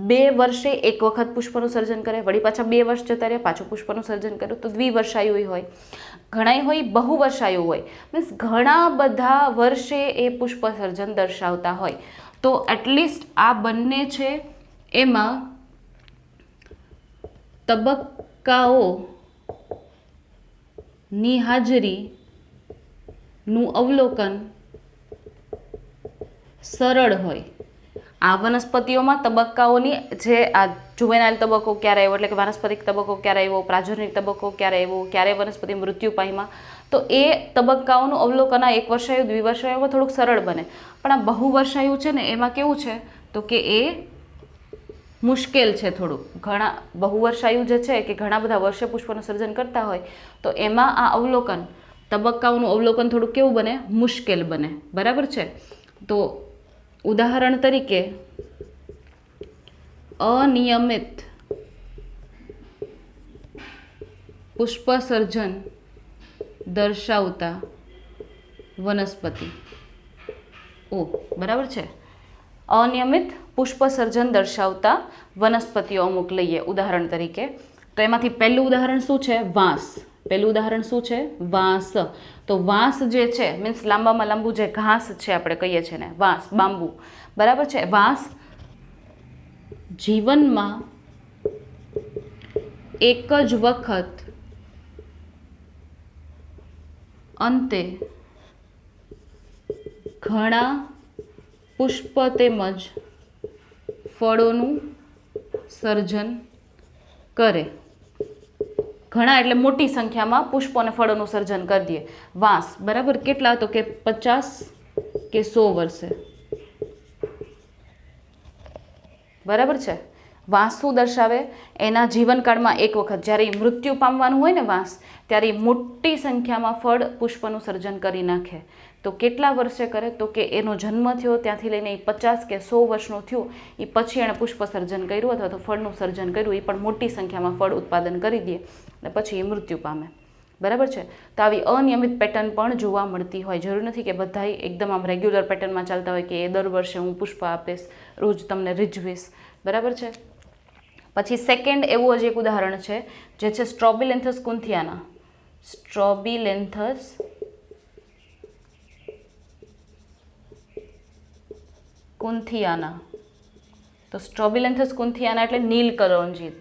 2 વર્ષે 1 વખત પુષ્પનું સર્જન કરે, વળી પાછા 2 વર્ષ જતા રહે, પાછું પુષ્પનું સર્જન કર્યું, તો દ્વિવર્ષાયુ હોય. ઘણા હોય બહુવર્ષાયુ હોય, મીન્સ ઘણા બધા વર્ષે એ પુષ્પ સર્જન દર્શાવતા હોય. તો એટલીસ્ટ આ બંને છે એમાં તબક્કાઓની હાજરીનું અવલોકન સરળ હોય. આ વનસ્પતિઓમાં તબક્કાઓની જે આ જુવેનાઇલ તબક્કો ક્યારે આવ્યો, એટલે કે વાનસ્પતિક તબક્કો ક્યારે આવ્યો, પ્રાજનનિક તબક્કો ક્યારે આવ્યો, ક્યારે વનસ્પતિ મૃત્યુ પામ્યા, તો એ તબક્કાઓનું અવલોકન આ એક વર્ષાયુ દ્વિવર્ષાયુમાં થોડુંક સરળ બને. પણ આ બહુવર્ષાયુ છે ને એમાં કેવું છે તો કે એ મુશ્કેલ છે થોડુંક. ઘણા બહુવર્ષાયુ જે છે કે ઘણા બધા વર્ષે પુષ્પનું સર્જન કરતા હોય, તો એમાં આ અવલોકન તબક્કાઓનું અવલોકન થોડુંક કેવું બને? મુશ્કેલ બને, બરાબર છે. તો ઉદાહરણ તરીકે અનિયમિત પુષ્પ સર્જન દર્શાવતા વનસ્પતિ. બરાબર છે, અનિયમિત પુષ્પ સર્જન દર્શાવતા વનસ્પતિઓ અમુક લઈએ ઉદાહરણ તરીકે. તો એમાંથી પહેલું ઉદાહરણ શું છે? વાંસ. પહેલું ઉદાહરણ શું છે? વાંસ. તો વાંસ જે છે મીન્સ લાંબામાં લાંબુ જે ઘાસ છે આપણે કહીએ છીએ ને, વાંસ, બાંબુ, બરાબર છે. વાંસ જીવનમાં એક જ વખત અંતે ઘણા પુષ્પ તેમજ ફળોનું સર્જન કરે. ઘણા એટલે મોટી સંખ્યામાં પુષ્પો અને ફળોનું સર્જન કરી દે વાંસ, બરાબર. કેટલા? તો કે 50 કે 100 વર્ષે, બરાબર છે. વાંસ શું દર્શાવે? એના જીવનકાળમાં એક વખત જ્યારે એ મૃત્યુ પામવાનું હોય ને વાંસ, ત્યારે એ મોટી સંખ્યામાં ફળ પુષ્પનું સર્જન કરી નાખે. તો કેટલા વર્ષે કરે? તો કે એનો જન્મ થયો ત્યાંથી લઈને એ 50 કે 100 વર્ષનો થયો એ પછી એણે પુષ્પ સર્જન કર્યું અથવા તો ફળનું સર્જન કર્યું, એ પણ મોટી સંખ્યામાં ફળ ઉત્પાદન કરી દે અને પછી એ મૃત્યુ પામે. બરાબર છે? તો આવી અનિયમિત પેટર્ન પણ જોવા મળતી હોય. જરૂર નથી કે બધા એકદમ આમ રેગ્યુલર પેટર્નમાં ચાલતા હોય કે એ દર વર્ષે હું પુષ્પ આપીશ, રોજ તમને રીઝવીશ. બરાબર છે? પછી સેકન્ડ એવું જ એક ઉદાહરણ છે જે છે સ્ટ્રોબિલેન્થસ કુન્થિયાના. સ્ટ્રોબિલેન્થસ કુન્થિયાના. તો સ્ટ્રોબિલેન્થસ કુન્થિયાના એટલે નીલકરંજીત.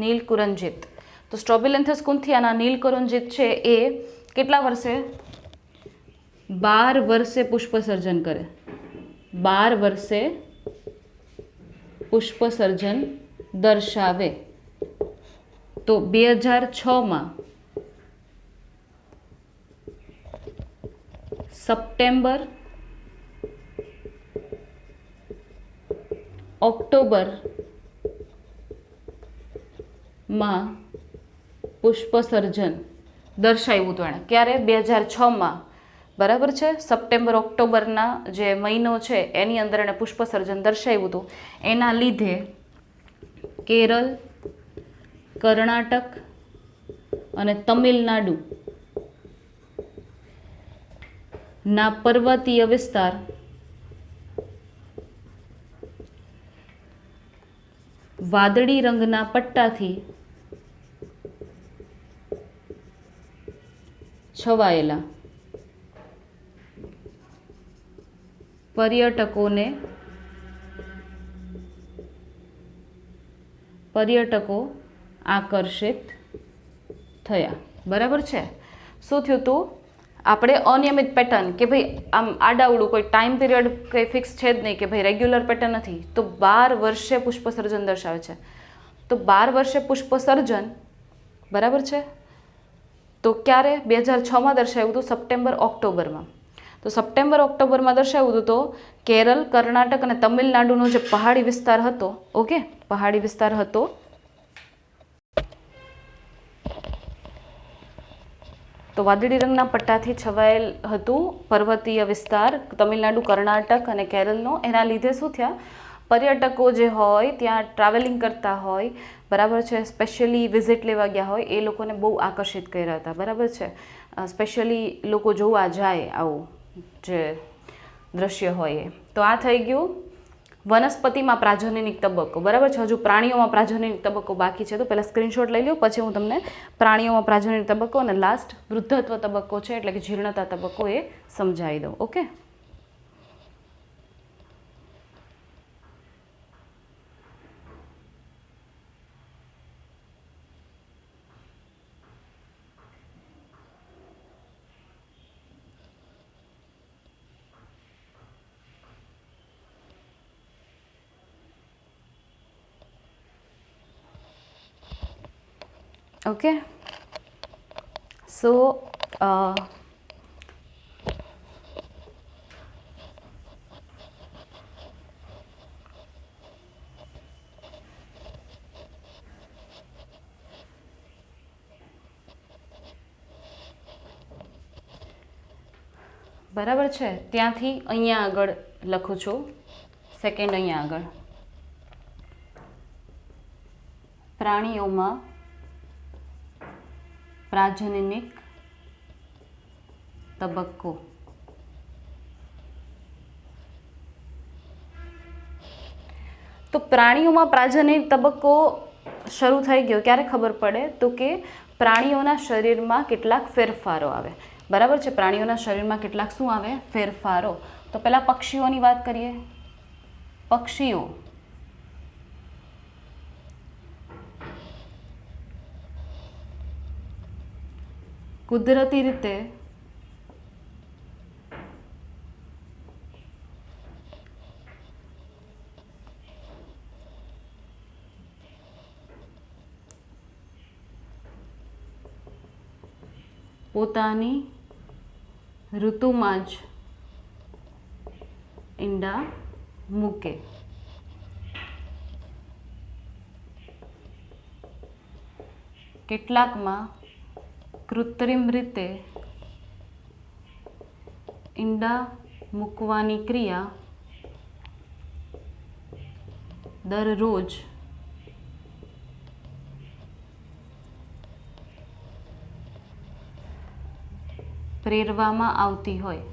નીલકુરંજીત. તો સ્ટ્રોબિલેન્થસ કુન્થિયાના નીલકુરંજીત છે એ કેટલા વર્ષે? 12 વર્ષે પુષ્પ સર્જન કરે. 12 વર્ષે પુષ્પ સર્જન દર્શાવે. તો 2006માં સપ્ટેમ્બર, ઓક્ટોબર માં પુષ્પ સર્જન દર્શાવ્યું હતું એણે. ક્યારે? 2006માં. બરાબર છે? સપ્ટેમ્બર ઓક્ટોબરના જે મહિનો છે એની અંદર એણે પુષ્પ સર્જન દર્શાવ્યું હતું. એના લીધે કેરળ, કર્ણાટક અને તમિલનાડુ ના પર્વતીય વિસ્તાર વાદળી રંગના પટ્ટાથી છવાયેલા. પર્યટકો આકર્ષિત થયા. બરાબર છે? શું થયું હતું? આપણે અનિયમિત પેટર્ન કે ભાઈ આમ આડાવડું કોઈ ટાઈમ પીરિયડ કંઈ ફિક્સ છે જ નહીં કે ભાઈ રેગ્યુલર પેટર્ન નથી. તો 12 વર્ષે પુષ્પ સર્જન દર્શાવે છે. તો 12 વર્ષે પુષ્પ સર્જન, બરાબર છે? તો ક્યારે? 2006માં દર્શાવ્યું હતું, સપ્ટેમ્બર ઓક્ટોબરમાં. તો સપ્ટેમ્બર ઓક્ટોબરમાં દર્શાવ્યું હતું. તો કેરળ, કર્ણાટક અને તમિલનાડુનો જે પહાડી વિસ્તાર હતો, ઓકે, પહાડી વિસ્તાર હતો, તો વાદળી રંગના પટ્ટાથી છવાયેલ હતું પર્વતીય વિસ્તાર તમિલનાડુ, કર્ણાટક અને કેરળનો. એના લીધે શું થયા? પર્યટકો જે હોય ત્યાં ટ્રાવેલિંગ કરતા હોય, બરાબર છે, સ્પેશિયલી વિઝિટ લેવા ગયા હોય, એ લોકોને બહુ આકર્ષિત કર્યા હતા. બરાબર છે? સ્પેશિયલી લોકો જોવા જાય આવું જે દ્રશ્ય હોય એ. તો આ થઈ ગયું વનસ્પતિમાં પ્રાજનનિક તબક્કો. બરાબર છે? હજુ પ્રાણીઓમાં પ્રાજનનિક તબક્કો બાકી છે. તો પહેલાં સ્ક્રીનશોટ લઈ લો, પછી હું તમને પ્રાણીઓમાં પ્રાજનનિક તબક્કો અને લાસ્ટ વૃદ્ધત્વ તબક્કો છે એટલે કે જીર્ણતા તબક્કો એ સમજાવી દઉં. ઓકે? ઓકે, સો બરાબર છે? ત્યાંથી અહીંયા આગળ લખું છું, સેકન્ડ અહીંયા આગળ પ્રાણીઓમાં પ્રાજનનિક તબક્કો. તો પ્રાણીઓમાં પ્રાજનનિક તબક્કો શરૂ થઈ ગયો ક્યારે ખબર પડે? તો કે પ્રાણીઓના શરીરમાં કેટલાક ફેરફારો આવે. બરાબર છે? પ્રાણીઓના શરીરમાં કેટલાક શું આવે? ફેરફારો. તો પહેલાં પક્ષીઓની વાત કરીએ. પક્ષીઓ કુદરતી રીતે પોતાની ઋતુમાં જ ઈંડા મૂકે. કેટલાકમાં કૃત્રિમ રીતે ઈંડા મૂકવાની ક્રિયા દરરોજ પ્રેરવામાં આવતી હોય.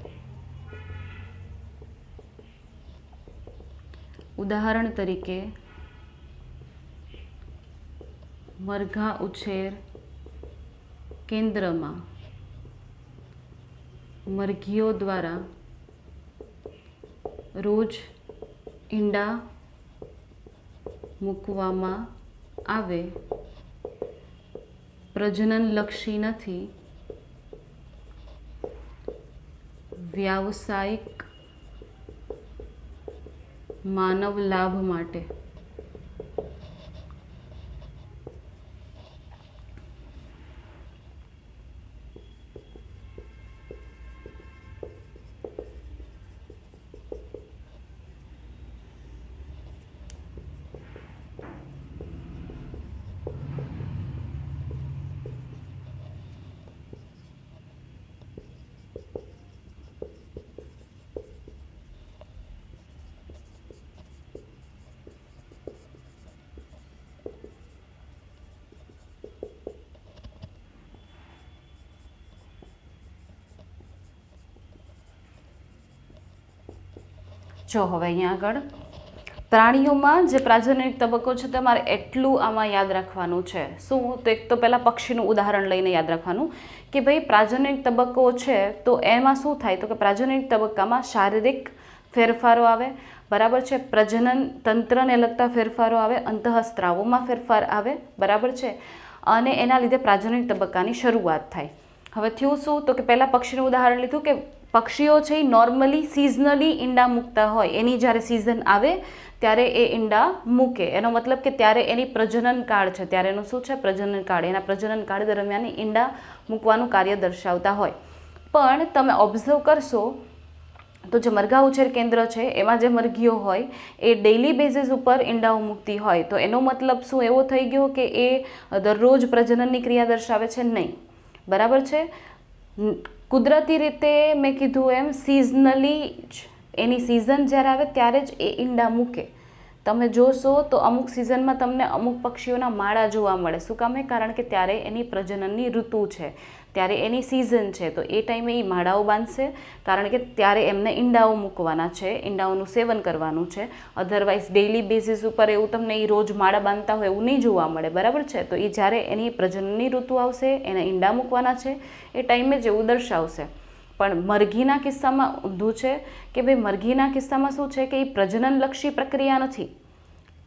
ઉદાહરણ તરીકે મરઘા ઉછેર કેન્દ્રમાં મરઘીઓ દ્વારા રોજ ઈંડા મૂકવામાં આવે. પ્રજનનલક્ષી નથી, વ્યાવસાયિક માનવ લાભ માટે. જો હવે અહીંયા આગળ પ્રાણીઓમાં જે પ્રાજનનિક તબક્કો છે તમારે એટલું આમાં યાદ રાખવાનું છે. શું? તો એક તો પહેલાં પક્ષીનું ઉદાહરણ લઈને યાદ રાખવાનું કે ભાઈ પ્રાજનનિક તબક્કો છે તો એમાં શું થાય, તો કે પ્રાજનનિક તબક્કામાં શારીરિક ફેરફારો આવે, બરાબર છે, પ્રજનન તંત્રને લગતા ફેરફારો આવે, અંતઃસ્ત્રાવોમાં ફેરફાર આવે, બરાબર છે, અને એના લીધે પ્રાજનનિક તબક્કાની શરૂઆત થાય. હવે થયું શું? તો કે પહેલાં પક્ષીનું ઉદાહરણ લીધું કે પક્ષીઓ છે એ નોર્મલી સિઝનલી ઈંડા મૂકતા હોય. એની જ્યારે સિઝન આવે ત્યારે એ ઈંડા મૂકે. એનો મતલબ કે ત્યારે એની પ્રજનન કાળ છે, ત્યારે એનું શું છે? પ્રજનન કાળ. એના પ્રજનન કાળ દરમિયાન ઈંડા મૂકવાનું કાર્ય દર્શાવતા હોય. પણ તમે ઓબ્ઝર્વ કરશો તો જે મરઘા ઉછેર કેન્દ્ર છે એમાં જે મરઘીઓ હોય એ ડેઇલી બેઝિસ ઉપર ઈંડાઓ મૂકતી હોય. તો એનો મતલબ શું એવો થઈ ગયો કે એ દરરોજ પ્રજનનની ક્રિયા દર્શાવે છે? નહીં, બરાબર છે. કુદરતી રીતે મેં કીધું એમ સિઝનલી જ એની સિઝન જ્યારે આવે ત્યારે જ એ ઈંડા મૂકે. તમે જોશો તો અમુક સિઝનમાં તમને અમુક પક્ષીઓના માળા જોવા મળે. શું કામે? કારણ કે ત્યારે એની પ્રજનનની ઋતુ છે, ત્યારે એની સિઝન છે, તો એ ટાઈમે એ માળાઓ બાંધશે કારણ કે ત્યારે એમને ઈંડાઓ મૂકવાના છે, ઈંડાઓનું સેવન કરવાનું છે. અધરવાઇઝ ડેઇલી બેઝિસ ઉપર એવું તમને એ રોજ માળા બાંધતા હોય એવું નહીં જોવા મળે, બરાબર છે. તો એ જ્યારે એની પ્રજનનની ઋતુ આવશે, એને ઈંડા મૂકવાના છે, એ ટાઈમે જ એવું દર્શાવશે. પણ મરઘીના કિસ્સામાં ઊંધું છે કે ભાઈ મરઘીના કિસ્સામાં શું છે કે એ પ્રજનનલક્ષી પ્રક્રિયા નથી,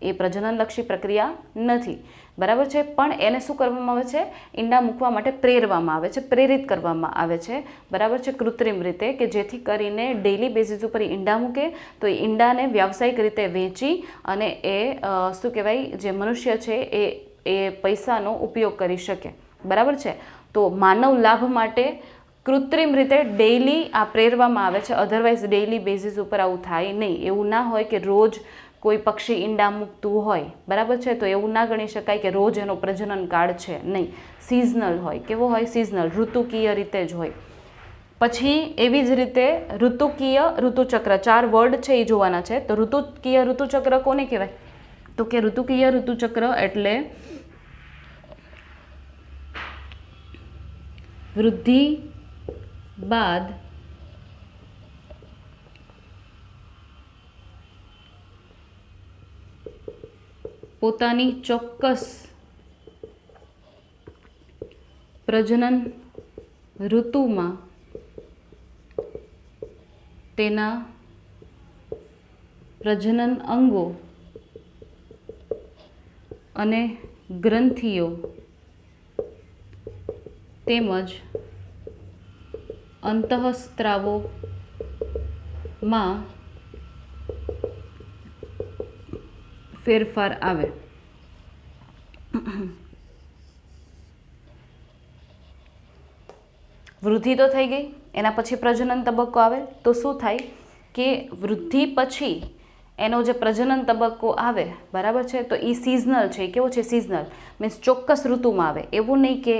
એ પ્રજનનલક્ષી પ્રક્રિયા નથી, બરાબર છે. પણ એને શું કરવામાં આવે છે? ઈંડા મૂકવા માટે પ્રેરવામાં આવે છે, પ્રેરિત કરવામાં આવે છે, બરાબર છે, કૃત્રિમ રીતે, કે જેથી કરીને ડેઇલી બેઝિસ ઉપર ઈંડા મૂકે તો એ ઈંડાને વ્યાવસાયિક રીતે વેચી અને એ શું કહેવાય જે મનુષ્ય છે એ પૈસાનો ઉપયોગ કરી શકે, બરાબર છે. તો માનવ લાભ માટે કૃત્રિમ રીતે ડેઇલી આ પ્રેરવામાં આવે છે. અધરવાઇઝ ડેઇલી બેઝિસ ઉપર આવું થાય નહીં. એવું ના હોય કે રોજ કોઈ પક્ષી ઈંડા મૂકતું હોય, બરાબર છે. તો એવું ના ગણી શકાય કે રોજ એનો પ્રજનન કાળ છે, નહીં. સિઝનલ હોય. કેવો હોય? સિઝનલ, ઋતુકીય રીતે જ હોય. પછી એવી જ રીતે ઋતુકીય ઋતુચક્ર, 4 વર્ડ છે એ જોવાના છે. તો ઋતુકીય ઋતુચક્ર કોને કહેવાય? તો કે ઋતુકીય ઋતુચક્ર એટલે વૃદ્ધિ બાદ પોતાની ચોક્કસ પ્રજનન ઋતુમાં તેના પ્રજનન અંગો અને ગ્રંથિઓ તેમજ અંતઃસ્ત્રાવોમાં ફેરફાર આવે. વૃદ્ધિ તો થઈ ગઈ, એના પછી પ્રજનન તબક્કો આવે. તો શું થાય કે વૃદ્ધિ પછી એનો જે પ્રજનન તબક્કો આવે, બરાબર છે, તો એ સિઝનલ છે. એ કેવો છે? સિઝનલ મીન્સ ચોક્કસ ઋતુમાં આવે. એવું નહીં કે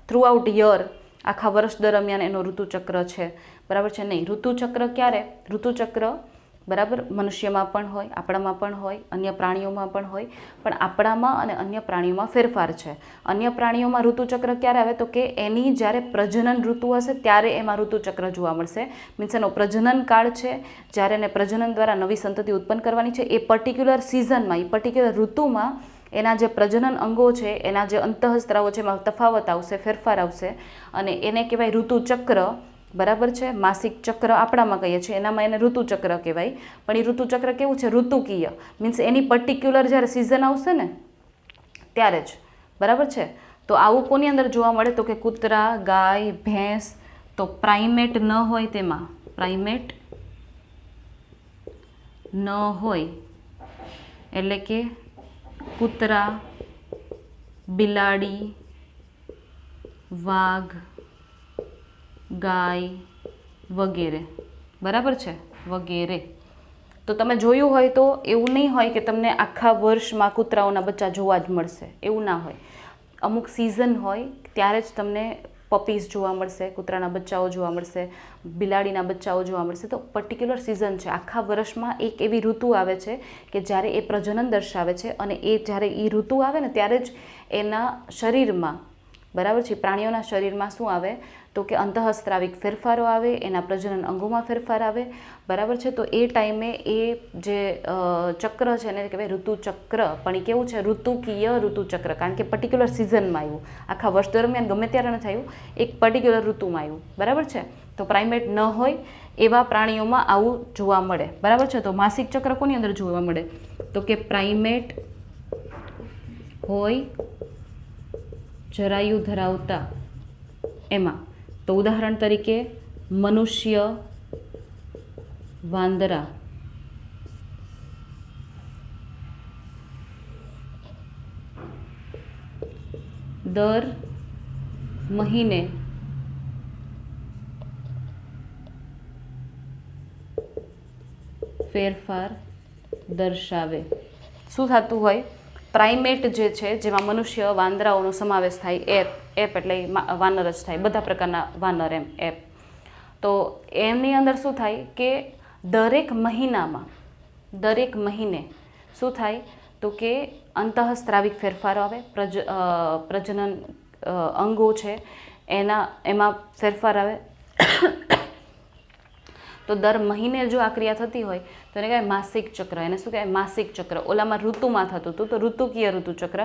થ્રુઆઉટ યર, આખા વર્ષ દરમિયાન એનો ઋતુચક્ર છે, બરાબર છે, નહીં. ઋતુચક્ર ક્યારે? ઋતુચક્ર બરાબર મનુષ્યમાં પણ હોય, આપણામાં પણ હોય, અન્ય પ્રાણીઓમાં પણ હોય, પણ આપણામાં અને અન્ય પ્રાણીઓમાં ફેરફાર છે. અન્ય પ્રાણીઓમાં ઋતુચક્ર ક્યારે આવે? તો કે એની જ્યારે પ્રજનન ઋતુ હશે ત્યારે એમાં ઋતુચક્ર જોવા મળશે. મીન્સ એનો પ્રજનન કાળ છે, જ્યારે એને પ્રજનન દ્વારા નવી સંતતિ ઉત્પન્ન કરવાની છે, એ પર્ટિક્યુલર સિઝનમાં, એ પર્ટિક્યુલર ઋતુમાં એના જે પ્રજનન અંગો છે, એના જે અંતઃસ્ત્રાવો છે, એમાં તફાવત આવશે, ફેરફાર આવશે, અને એને કહેવાય ઋતુચક્ર, બરાબર છે. માસિક ચક્ર આપણામાં કહીએ છીએ, એનામાં એને ઋતુચક્ર કહેવાય. પણ એ ઋતુચક્ર કેવું છે? ઋતુકીય, મીન્સ એની પર્ટિક્યુલર જ્યારે સિઝન આવશે ને ત્યારે જ, બરાબર છે. તો આવું કોની અંદર જોવા મળે? તો કે કૂતરા, ગાય, ભેંસ. તો પ્રાઇમેટ ન હોય તેમાં, પ્રાઇમેટ ન હોય એટલે કે કૂતરા, બિલાડી, વાઘ, ગાય વગેરે, બરાબર છે, વગેરે. તો તમે જોયું હોય તો એવું નહીં હોય કે તમને આખા વર્ષમાં કૂતરાઓના બચ્ચા જોવા જ મળશે, એવું ના હોય. અમુક સિઝન હોય ત્યારે જ તમને પપીઝ જોવા મળશે, કૂતરાના બચ્ચાઓ જોવા મળશે, બિલાડીના બચ્ચાઓ જોવા મળશે. તો પર્ટિક્યુલર સિઝન છે, આખા વર્ષમાં એક એવી ઋતુ આવે છે કે જ્યારે એ પ્રજનન દર્શાવે છે, અને એ જ્યારે એ ઋતુ આવે ને ત્યારે જ એના શરીરમાં, બરાબર છે, પ્રાણીઓના શરીરમાં શું આવે? તો કે અંતઃસ્ત્રાવિક ફેરફારો આવે, એના પ્રજનન અંગોમાં ફેરફાર આવે, બરાબર છે. તો એ ટાઈમે એ જે ચક્ર છે એને કહેવાય ઋતુચક્ર. પણ એ કેવું છે? ઋતુકીય ઋતુચક્ર, કારણ કે પર્ટિક્યુલર સિઝનમાં આવ્યું, આખા વર્ષ દરમિયાન ગમે ત્યારે ન થયું, એક પર્ટિક્યુલર ઋતુમાં આવ્યું, બરાબર છે. તો પ્રાઇમેટ ન હોય એવા પ્રાણીઓમાં આવું જોવા મળે, બરાબર છે. તો માસિક ચક્ર કોની અંદર જોવા મળે? તો કે પ્રાઇમેટ હોય જરાયુ ધરાવતા એમાં. તો ઉદાહરણ તરીકે મનુષ્ય, વાંદરા, દર મહિને ફેરફાર દર્શાવે. શું થતું હોય? પ્રાઇમેટ જે છે, જેમાં મનુષ્ય, વાંદરાઓનો સમાવેશ થાય, એપ એટલે વાનર જ થાય, બધા પ્રકારના વાનર, એપ. તો એમની અંદર શું થાય કે દરેક મહિનામાં, દરેક મહિને શું થાય? તો કે અંતઃસ્ત્રાવિક ફેરફારો આવે, પ્રજનન અંગો છે એમાં ફેરફાર આવે. તો દર મહિને જો આ ક્રિયા થતી હોય તો એને કહેવાય માસિક ચક્ર. એને શું કહેવાય? માસિક ચક્ર. ઓલામાં ઋતુમાં થતું હતું તો ઋતુકીય ઋતુચક્ર,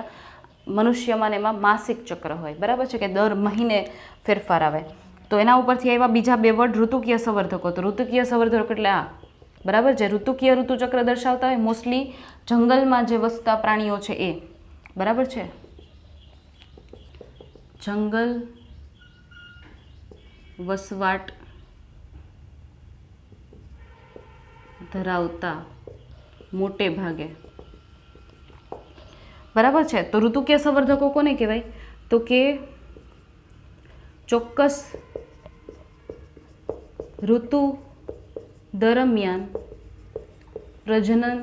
મનુષ્યમાં એમાં માસિક ચક્ર હોય, બરાબર છે, કે દર મહિને ફેરફાર આવે. તો એના ઉપરથી આવ્યા બીજા બે વર્ડ, ઋતુકીય સંવર્ધકો. તો ઋતુકીય સંવર્ધકો એટલે આ, બરાબર છે. ઋતુકીય ઋતુચક્ર દર્શાવતા હોય મોસ્ટલી જંગલમાં જે વસતા પ્રાણીઓ છે એ, બરાબર છે, જંગલ વસવાટ ધરાવતા મોટે ભાગે, બરાબર છે. તો ઋતુકીય સંવર્ધકો કોને કહેવાય? તો કે ચોક્કસ ઋતુ દરમિયાન પ્રજનન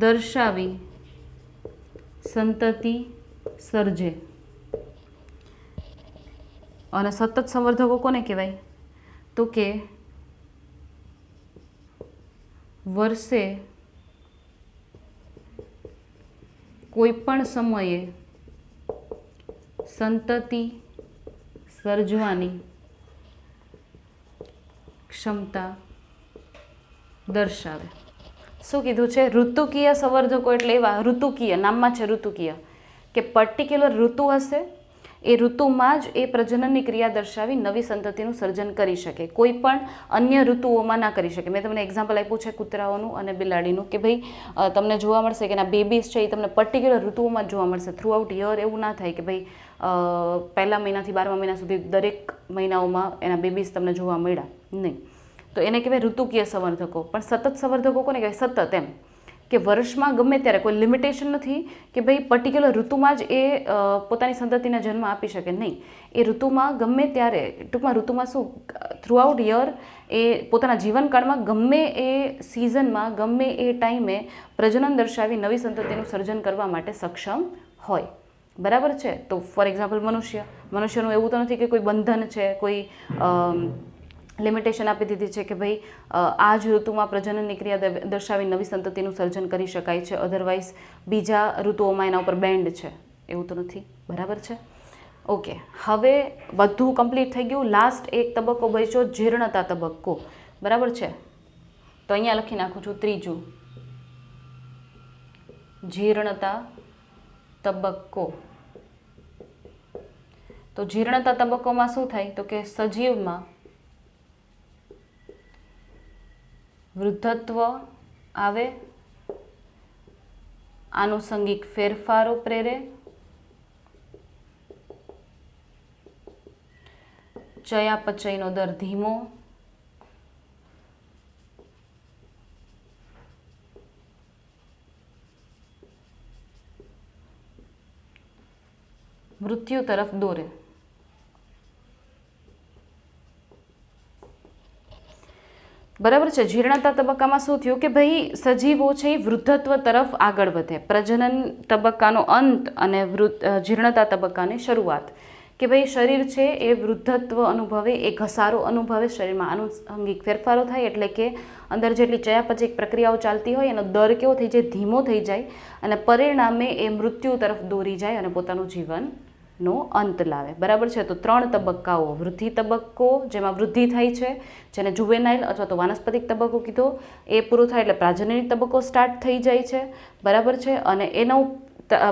દર્શાવી સંતતિ સર્જે. અને સતત સંવર્ધકો કોને કહેવાય? તો કે વર્ષે કોઈ પણ સમયે સંતતિ સર્જવાની ક્ષમતા દર્શાવે. શું કીધું છે? ઋતુકીય સંવર્ધકો એટલે એવા, ઋતુકીય નામમાં છે ઋતુકીય, કે પર્ટિક્યુલર ઋતુ હશે, એ ઋતુમાં જ એ પ્રજનનની ક્રિયા દર્શાવી નવી સંતતિનું સર્જન કરી શકે, કોઈ પણ અન્ય ઋતુઓમાં ના કરી શકે. મેં તમને એક્ઝામ્પલ આપ્યું છે કૂતરાઓનું અને બિલાડીનું, કે ભાઈ તમને જોવા મળશે કે એના બેબીઝ છે એ તમને પર્ટિક્યુલર ઋતુઓમાં જ જોવા મળશે. થ્રુઆઉટ યર એવું ના થાય કે ભાઈ પહેલા મહિનાથી 12મા મહિના સુધી દરેક મહિનાઓમાં એના બેબીઝ તમને જોવા મળ્યા, નહીં. તો એને કહેવાય ઋતુકીય સંવર્ધકો. પણ સતત સંવર્ધકો કોને કહેવાય? સતત એમ કે વર્ષમાં ગમે ત્યારે કોઈ લિમિટેશન નથી કે ભાઈ પર્ટિક્યુલર ઋતુમાં જ એ પોતાની સંતતિને જન્મ આપી શકે, નહીં. એ ઋતુમાં ગમે ત્યારે, ટૂંકમાં ઋતુમાં શું, થ્રુઆઉટ યર એ પોતાના જીવનકાળમાં ગમે એ સિઝનમાં ગમે એ ટાઈમે પ્રજનન દર્શાવી નવી સંતતિનું સર્જન કરવા માટે સક્ષમ હોય. બરાબર છે. તો ફોર એક્ઝામ્પલ મનુષ્યનું એવું તો નથી કે કોઈ બંધન છે, કોઈ લિમિટેશન આપી દીધી છે કે ભાઈ આ જ ઋતુમાં પ્રજનનની ક્રિયા દર્શાવી નવી સંતતિનું સર્જન કરી શકાય છે, અધરવાઇઝ બીજા ઋતુઓમાં એના ઉપર બેન્ડ છે, એવું તો નથી. બરાબર છે. ઓકે, હવે બધું કમ્પ્લીટ થઈ ગયું. લાસ્ટ એક તબક્કો બચ્યો, જીર્ણતા તબક્કો. બરાબર છે. તો અહીંયા લખી નાખું છું ત્રીજું, જીર્ણતા તબક્કો. તો જીર્ણતા તબક્કોમાં શું થાય તો કે સજીવમાં વૃદ્ધત્વ આવે, આનુષંગિક ફેરફારો પ્રેરે, ચયાપચયનો દર ધીમો, મૃત્યુ તરફ દોરે. બરાબર છે. જીર્ણતા તબક્કામાં શું થયું કે ભાઈ સજીવો છે એ વૃદ્ધત્વ તરફ આગળ વધે. પ્રજનન તબક્કાનો અંત અને જીર્ણતા તબક્કાની શરૂઆત, કે ભાઈ શરીર છે એ વૃદ્ધત્વ અનુભવે, એ ઘસારો અનુભવે, શરીરમાં આનુષંગિક ફેરફારો થાય, એટલે કે અંદર જેટલી ચયાપચયિક પ્રક્રિયાઓ ચાલતી હોય એનો દર કેવો થઈ જાય, ધીમો થઈ જાય, અને પરિણામે એ મૃત્યુ તરફ દોરી જાય અને પોતાનું જીવનનો અંત લાવે. બરાબર છે. તો 3 તબક્કાઓ, વૃદ્ધિ તબક્કો જેમાં વૃદ્ધિ થાય છે, જેને જુવેનાઇલ અથવા તો વાનસ્પતિક તબક્કો કીધો, એ પૂરો થાય એટલે પ્રાજનનિક તબક્કો સ્ટાર્ટ થઈ જાય છે. બરાબર છે. અને એનો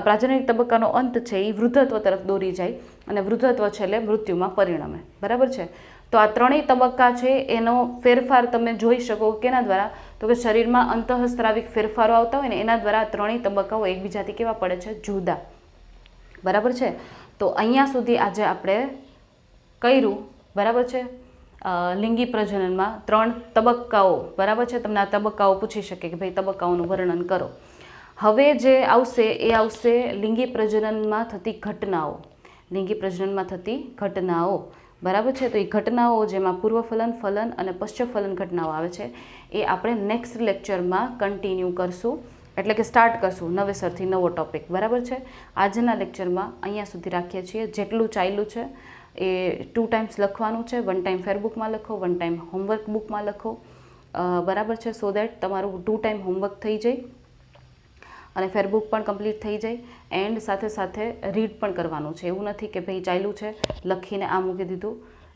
પ્રાજનનિક તબક્કાનો અંત છે એ વૃદ્ધત્વ તરફ દોરી જાય અને વૃદ્ધત્વ છેલ્લે મૃત્યુમાં પરિણમે. બરાબર છે. તો આ 3 તબક્કા છે એનો ફેરફાર તમે જોઈ શકો કેના દ્વારા, તો કે શરીરમાં અંતઃસ્ત્રાવિક ફેરફારો આવતા હોય ને એના દ્વારા આ 3 તબક્કાઓ એકબીજાથી કેવા પડે છે, જુદા. બરાબર છે. તો અહીંયા સુધી આજે આપણે કર્યું. બરાબર છે. લિંગી પ્રજનનમાં 3 તબક્કાઓ. બરાબર છે. તમને આ તબક્કાઓ પૂછી શકે કે ભાઈ તબક્કાઓનું વર્ણન કરો. હવે જે આવશે એ આવશે લિંગી પ્રજનનમાં થતી ઘટનાઓ. લિંગી પ્રજનનમાં થતી ઘટનાઓ. બરાબર છે. તો એ ઘટનાઓ જેમાં પૂર્વફલન, ફલન અને પશ્ચફલન ઘટનાઓ આવે છે એ આપણે નેક્સ્ટ લેક્ચરમાં કન્ટિન્યુ કરશું, એટલે કે સ્ટાર્ટ કરશું નવેસરથી નવો ટોપિક. બરાબર છે. આજના લેક્ચરમાં અહીંયા સુધી રાખીએ છીએ. જેટલું ચાલ્યું છે એ 2 ટાઈમ્સ લખવાનું છે. 1 ટાઈમ ફેરબુકમાં લખો, 1 ટાઈમ હોમવર્ક બુકમાં લખો. બરાબર છે. સો દેટ તમારું 2 ટાઈમ હોમવર્ક થઈ જાય અને ફેરબુક પણ કમ્પ્લીટ થઈ જાય. એન્ડ સાથે સાથે રીડ પણ કરવાનું છે. એવું નથી કે ભાઈ ચાલ્યું છે લખીને આ મૂકી દીધું,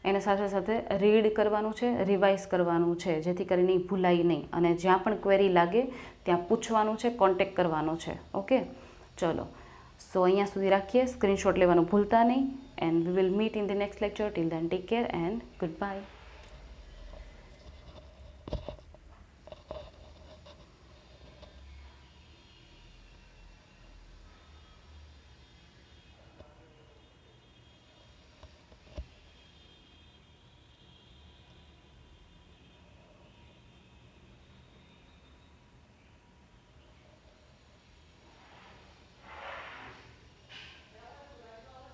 એને સાથે સાથે રીડ કરવાનું છે, રિવાઇઝ કરવાનું છે, જેથી કરીને ભૂલાય નહીં. અને જ્યાં પણ ક્વેરી લાગે ત્યાં પૂછવાનું છે, કોન્ટેક્ટ કરવાનો છે. ઓકે, ચલો. સો અહીંયા સુધી રાખીએ. સ્ક્રીનશોટ લેવાનું ભૂલતા નહીં. And we will meet in the next lecture. Till then take care and good bye.